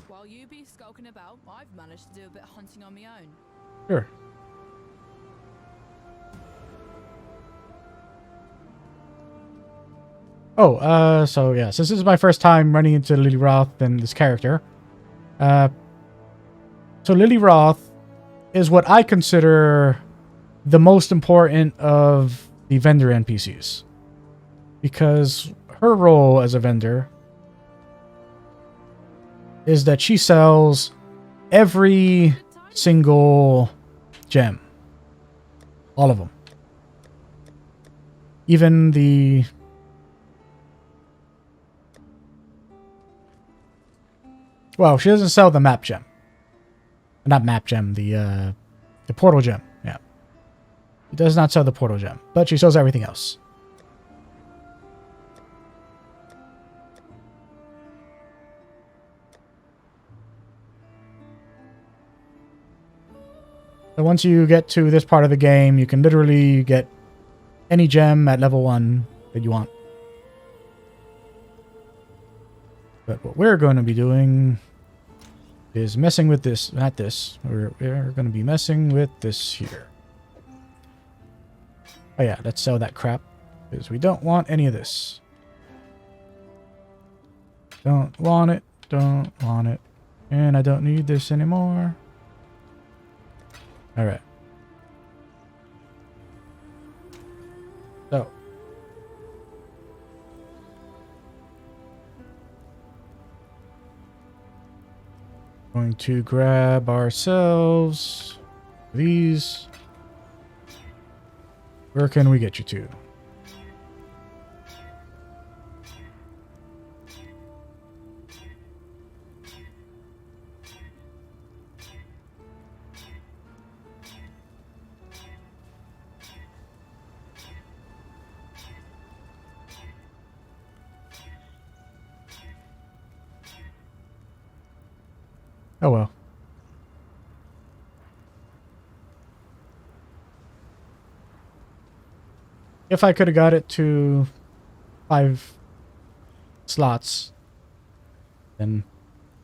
While you be skulking about, I've managed to do a bit of hunting on my own. Sure. Oh, so yeah, since this is my first time running into Lily Roth and this character, so Lily Roth is what I consider the most important of the vendor NPCs, because her role as a vendor is that she sells every single gem, all of them, even the well, she doesn't sell the map gem. Not map gem, the portal gem. Yeah. She does not sell the portal gem, but she sells everything else. So once you get to this part of the game, you can literally get any gem at level 1 that you want. But what we're going to be doing is messing with this, not this. We're going to be messing with this here. Oh yeah, let's sell that crap, because we don't want any of this. Don't want it, don't want it. And I don't need this anymore. Alright. So. Going to grab ourselves these. Where can we get you to? Oh well. If I could have got it to 5 slots, then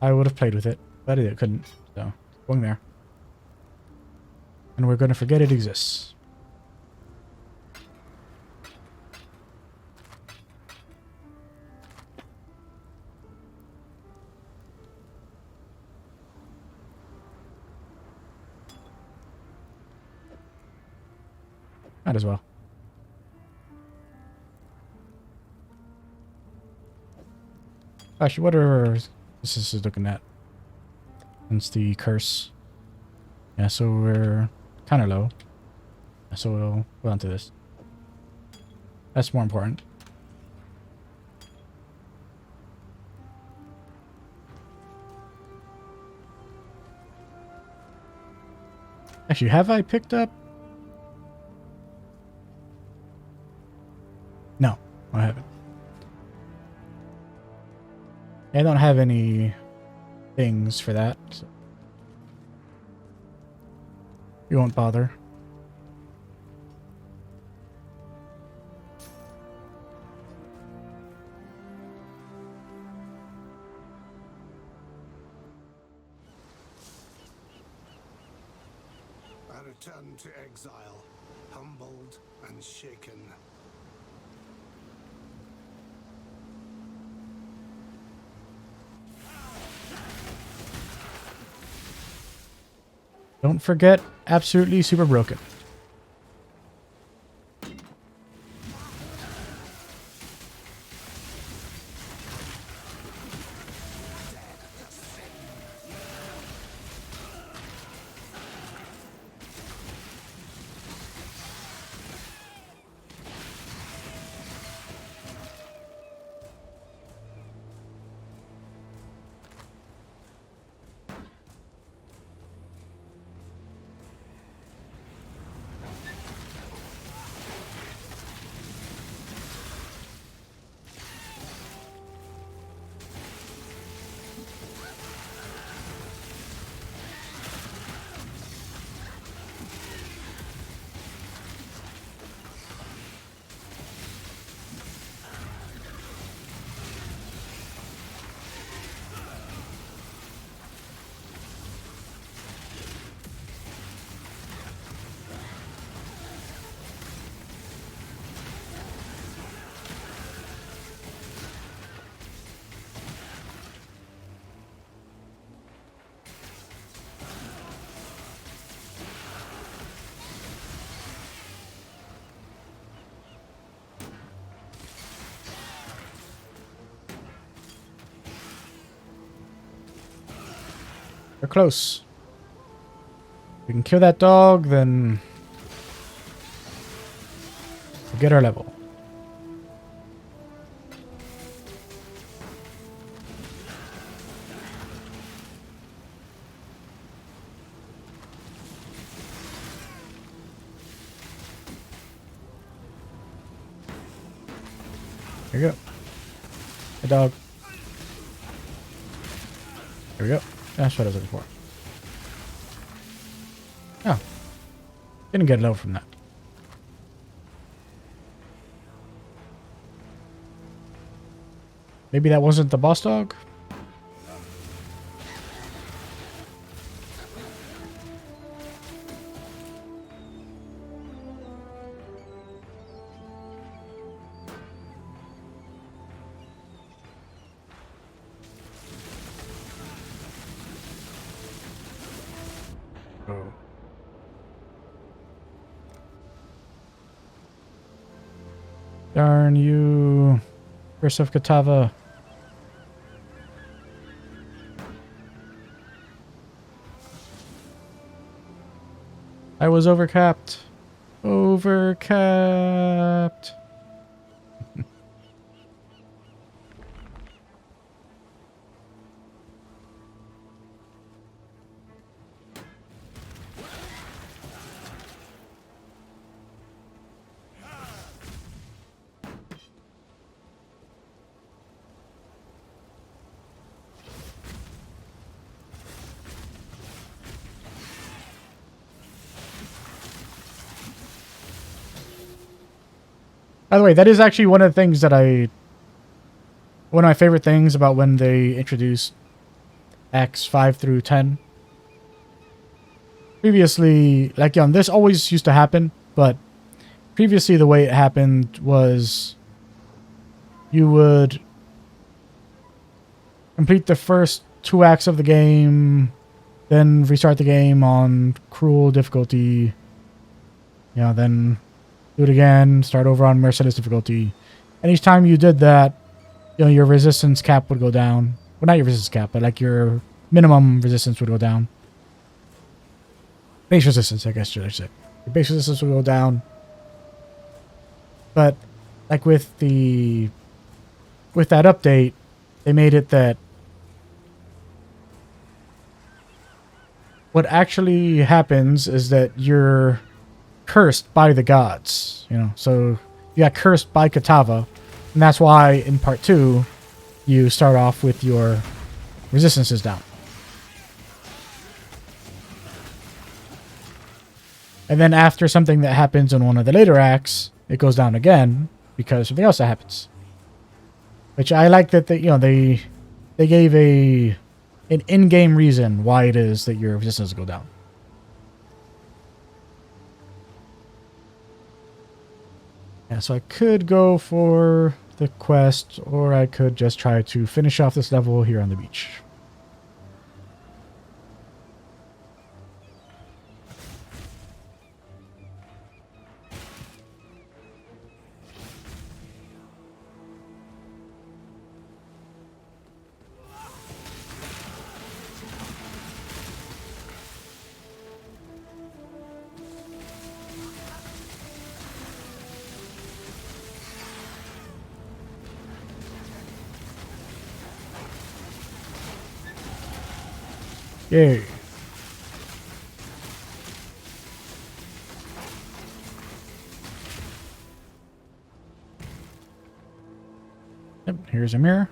I would have played with it. But I couldn't, so going there. And we're going to forget it exists. Might as well. Actually, what are this is looking at? It's the curse. Yeah, so we're kind of low. So we'll go on to this. That's more important. Actually, have I picked up? No, I haven't. I don't have any things for that. So we won't bother. I return to exile, humbled and shaken. Don't forget, absolutely super broken. We're close. If we can kill that dog, then we'll get our level. Here we go. Hey, dog. Here we go. That's what I was looking for. Oh. Didn't get low from that. Maybe that wasn't the boss dog? Oh. Darn you, Curse of Katava. I was overcapped. Overcapped. By the way, that is actually one of the things that one of my favorite things about when they introduced Acts 5 through 10 previously, like, this always used to happen, but previously the way it happened was you would complete the first 2 acts of the game, then restart the game on cruel difficulty, then do it again, start over on merciless difficulty. And each time you did that, your resistance cap would go down. Well, not your resistance cap, but like your minimum resistance would go down. Base resistance, I guess should I say. Your base resistance would go down. But like with that update, they made it that what actually happens is that you're cursed by the gods, So you got cursed by Kitava, and that's why in part 2 you start off with your resistances down. And then after something that happens in one of the later acts, it goes down again because something else that happens. Which I like that they gave an in-game reason why it is that your resistance go down. Yeah, so I could go for the quest, or I could just try to finish off this level here on the beach. Yay. Yep, here's a mirror.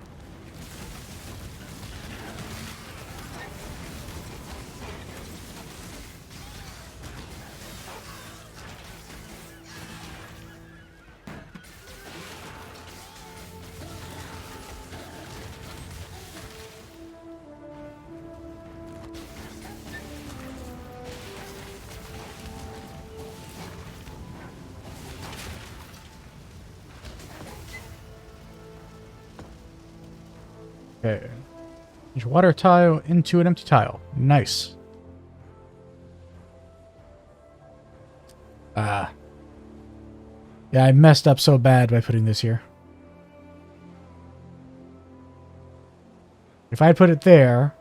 Okay. There's water tile into an empty tile. Nice. Yeah, I messed up so bad by putting this here. If I had put it there,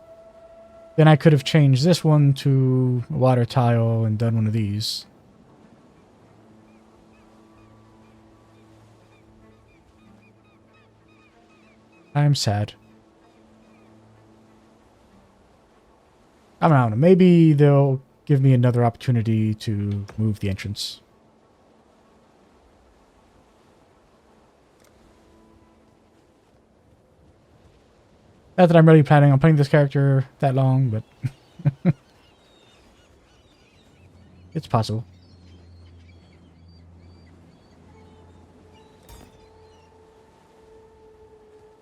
then I could have changed this one to a water tile and done one of these. I'm sad. I don't know. Maybe they'll give me another opportunity to move the entrance. Not that I'm really planning on playing this character that long, but it's possible.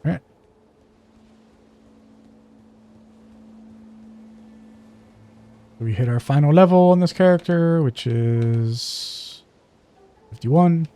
Alright. We hit our final level on this character, which is 51.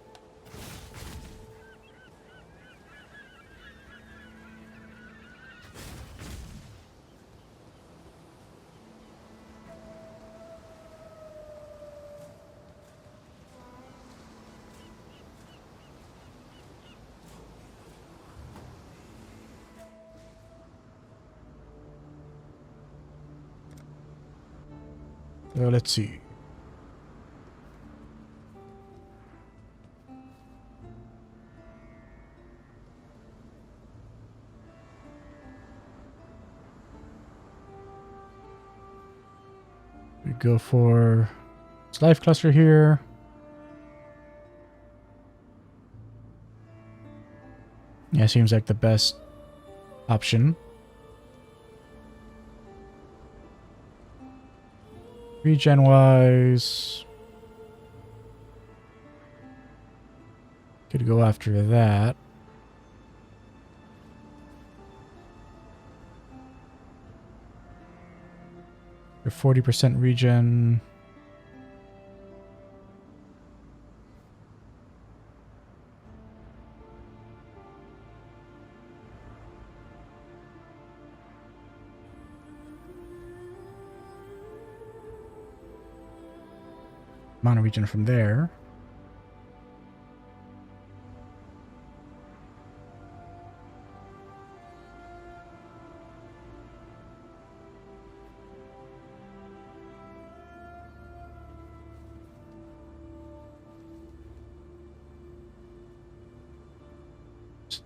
So let's see. We go for this life cluster here. Yeah, seems like the best option. Regen wise, could go after that. Your 40% regen. Amount of regen from there.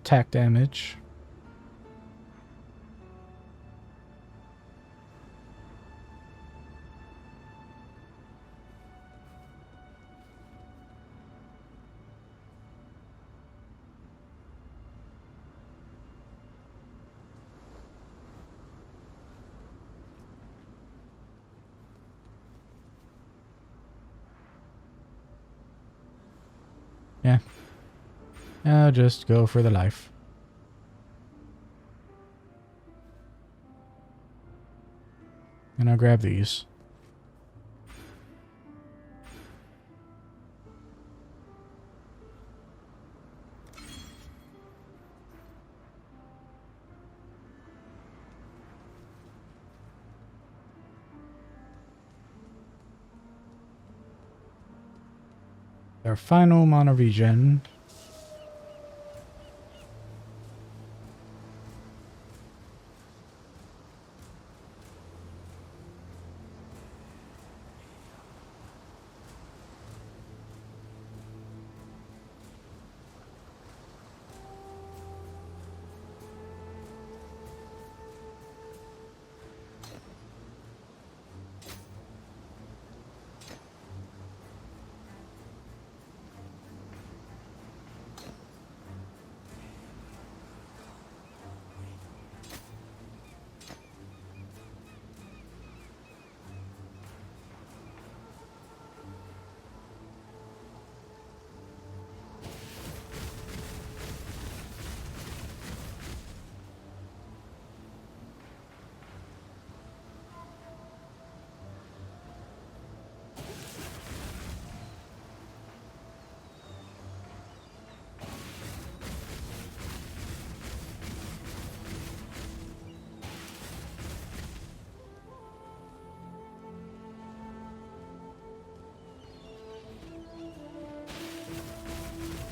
Attack damage. Yeah. I'll just go for the life. And I'll grab these. Our final mana regen.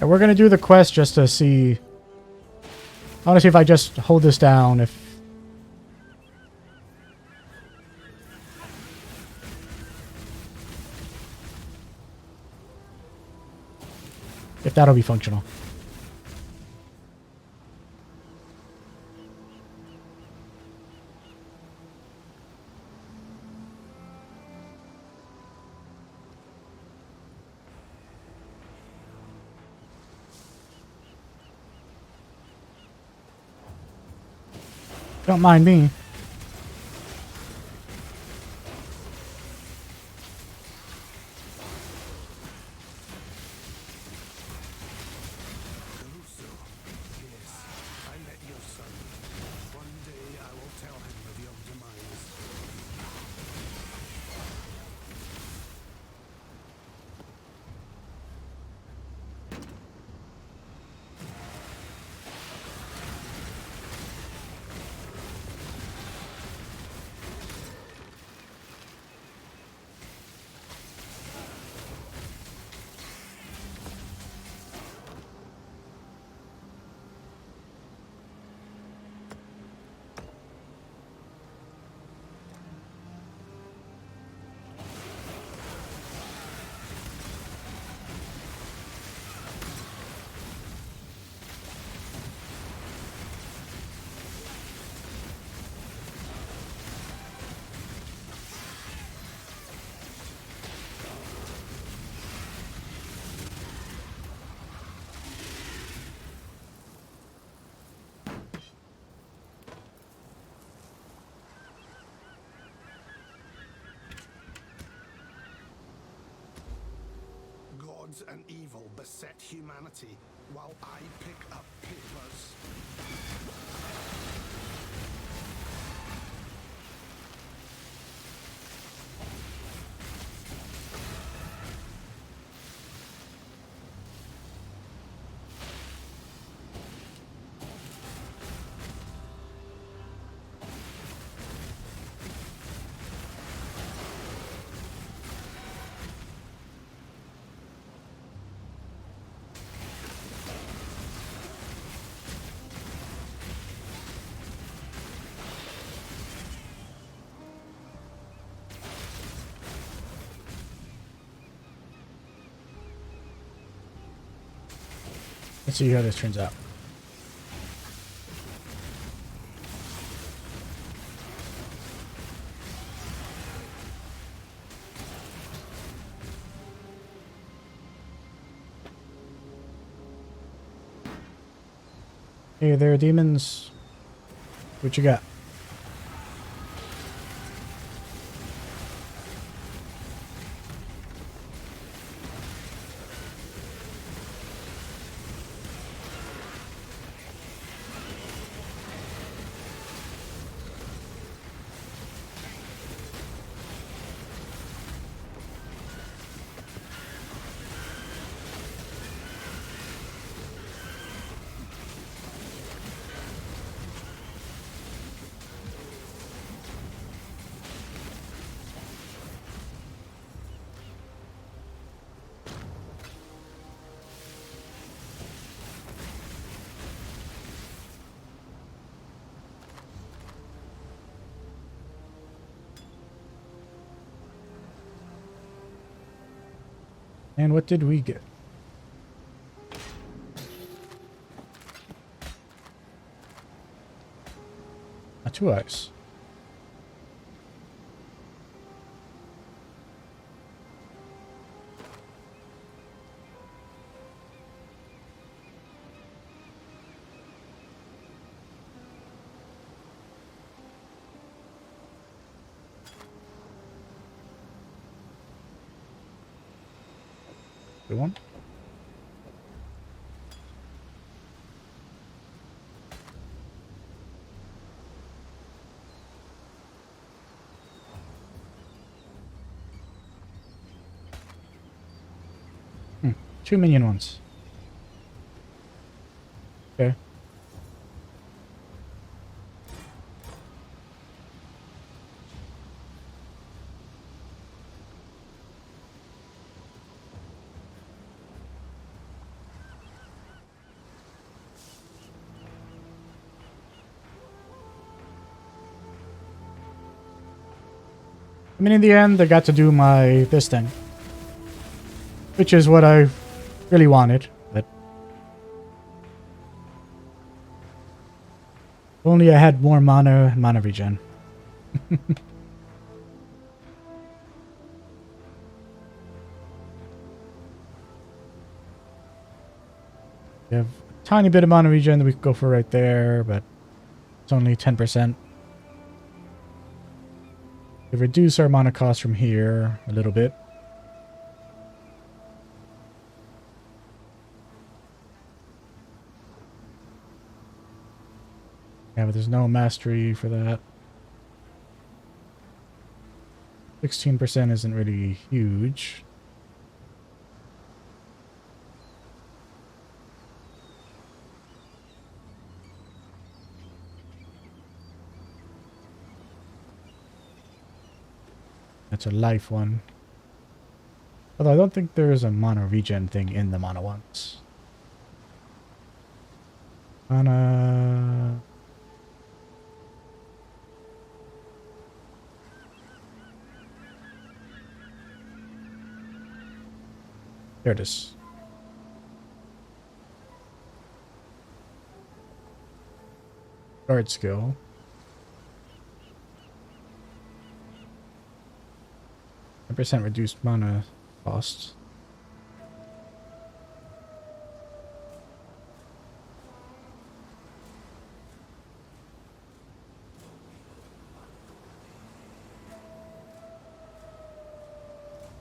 And we're gonna do the quest just to see. I want to see if I just hold this down. If that'll be functional. Don't mind me. Gods and evil beset humanity while I pick up papers. Let's see how this turns out. Hey there, demons. What you got? And what did we get? Two eyes. Good one. Two minion ones. Okay. I mean, in the end, I got to do this thing. Which is what I really wanted, but if only I had more mana and mana regen. We have a tiny bit of mana regen that we could go for right there, but it's only 10%. We reduce our mana cost from here a little bit. Yeah, but there's no mastery for that. 16% isn't really huge. That's a life one. Although I don't think there is a mana regen thing in the mana ones. Mana... There it is. Guard skill. % reduced mana cost.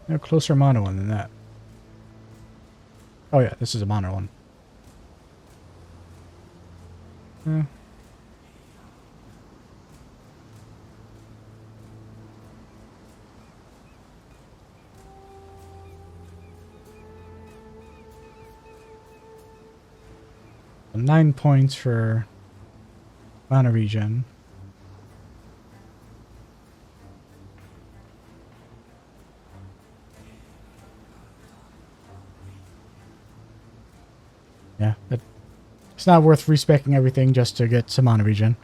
No closer mana one than that. Oh yeah, this is a mono one. Yeah. So 9 points for mana regen. Yeah, but it's not worth respecing everything just to get some mana regen.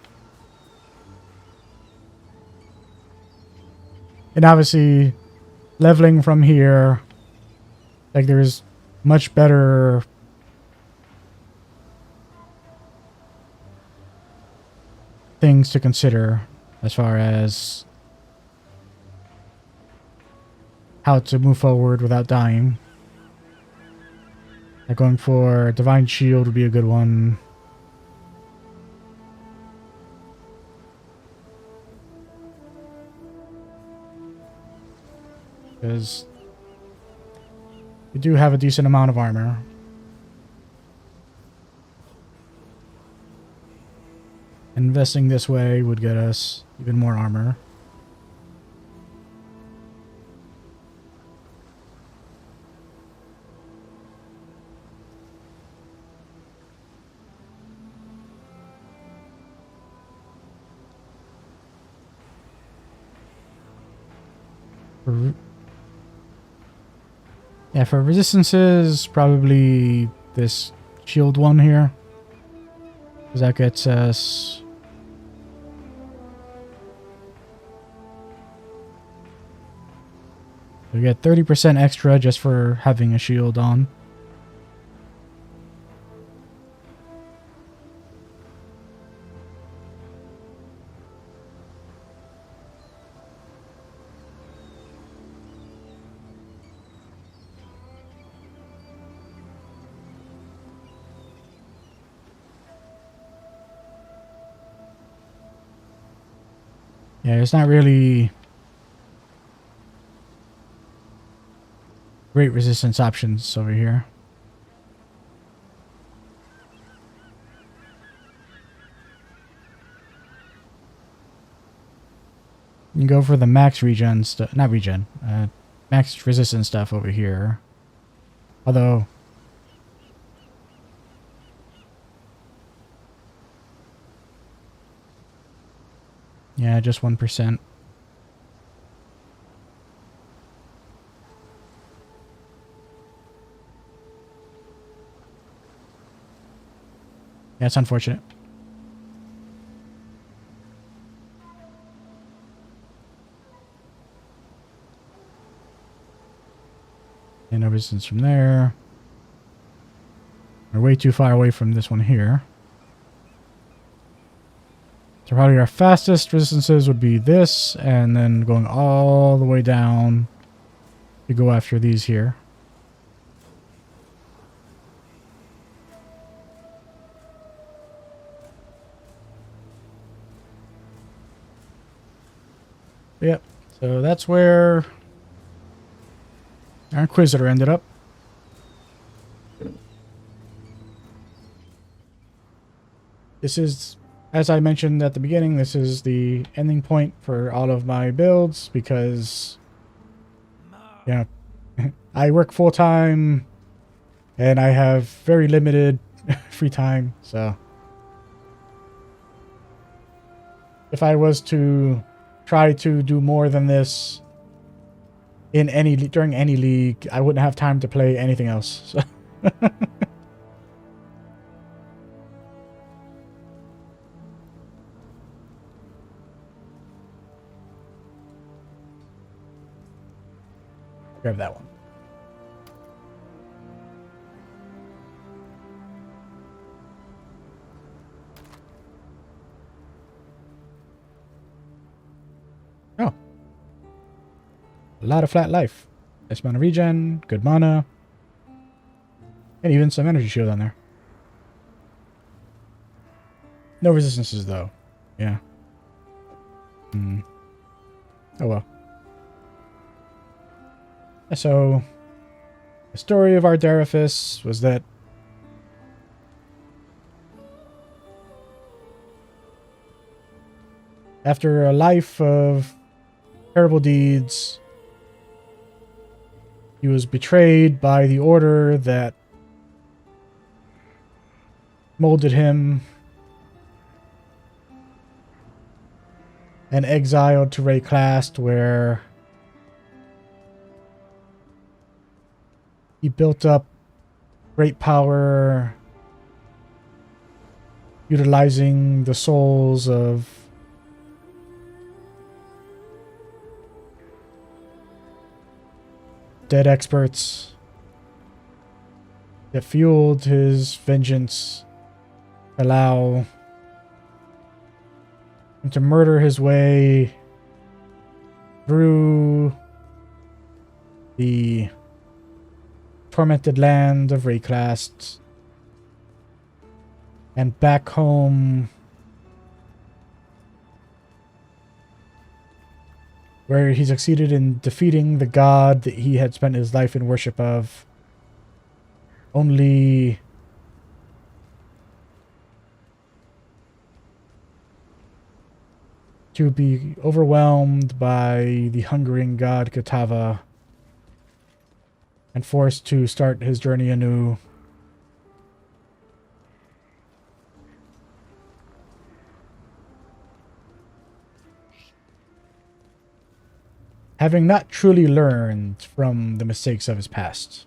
And obviously, leveling from here, like there's much better things to consider as far as how to move forward without dying. Like going for Divine Shield would be a good one. Because we do have a decent amount of armor. Investing this way would get us even more armor. Yeah, for resistances, probably this shield one here. Because that gets us... We get 30% extra just for having a shield on. Yeah, it's not really great resistance options over here. You can go for the max regen stuff, not regen, max resistance stuff over here. Although, yeah, just 1%. Yeah, it's unfortunate. And no resistance from there. We're way too far away from this one here. So probably our fastest resistances would be this, and then going all the way down to go after these here. Yep, so that's where our Inquisitor ended up. This is, as I mentioned at the beginning, this is the ending point for all of my builds because, you know, I work full-time and I have very limited free time, so if I was to try to do more than this in during any league, I wouldn't have time to play anything else. So. Grab that one. Oh. A lot of flat life. Nice amount of regen, good mana, and even some energy shield on there. No resistances though. Yeah. Oh well. So, the story of Ardariphis was that after a life of terrible deeds, he was betrayed by the order that molded him and exiled to Rayclast, where he built up great power, utilizing the souls of dead experts that fueled his vengeance, allow and to murder his way through the tormented land of Rayclast and back home, where he succeeded in defeating the god that he had spent his life in worship of, only to be overwhelmed by the hungering god Katava and forced to start his journey anew. Having not truly learned from the mistakes of his past.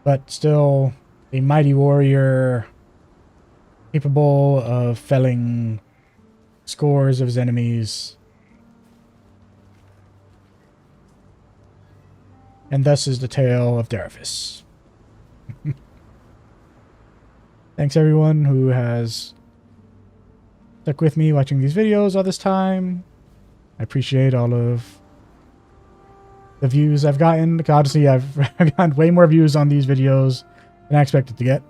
But still a mighty warrior capable of felling scores of his enemies. And thus is the tale of Daravis. Thanks everyone who has stuck with me watching these videos all this time. I appreciate all of the views I've gotten. Honestly, I've gotten way more views on these videos than I expected to get.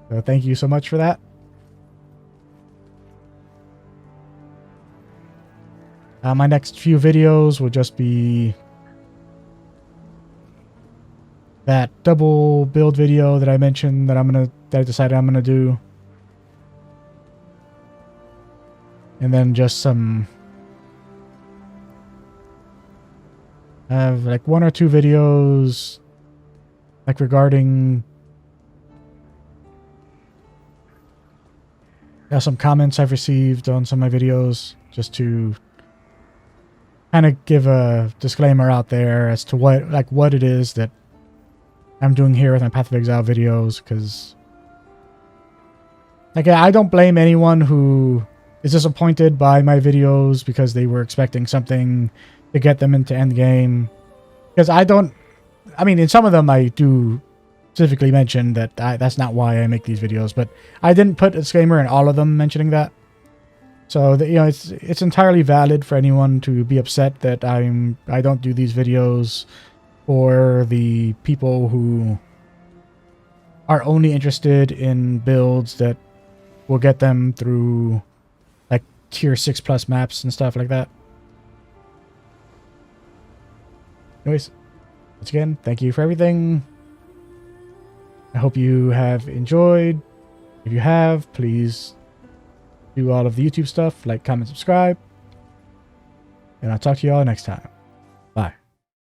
So thank you so much for that. My next few videos will just be that double build video that I mentioned that I decided I'm gonna do. And then just some like 1 or 2 videos like regarding some comments I've received on some of my videos, just to kind of give a disclaimer out there as to what it is that I'm doing here with my Path of Exile videos, because like I don't blame anyone who is disappointed by my videos because they were expecting something to get them into endgame. Because I mean, in some of them I do specifically mention that that's not why I make these videos, but I didn't put a disclaimer in all of them mentioning that. So that, you know, it's entirely valid for anyone to be upset that I don't do these videos for the people who are only interested in builds that will get them through like tier 6+ maps and stuff like that. Anyways, once again, thank you for everything. I hope you have enjoyed. If you have, please do all of the YouTube stuff, like, comment, subscribe. And I'll talk to you all next time.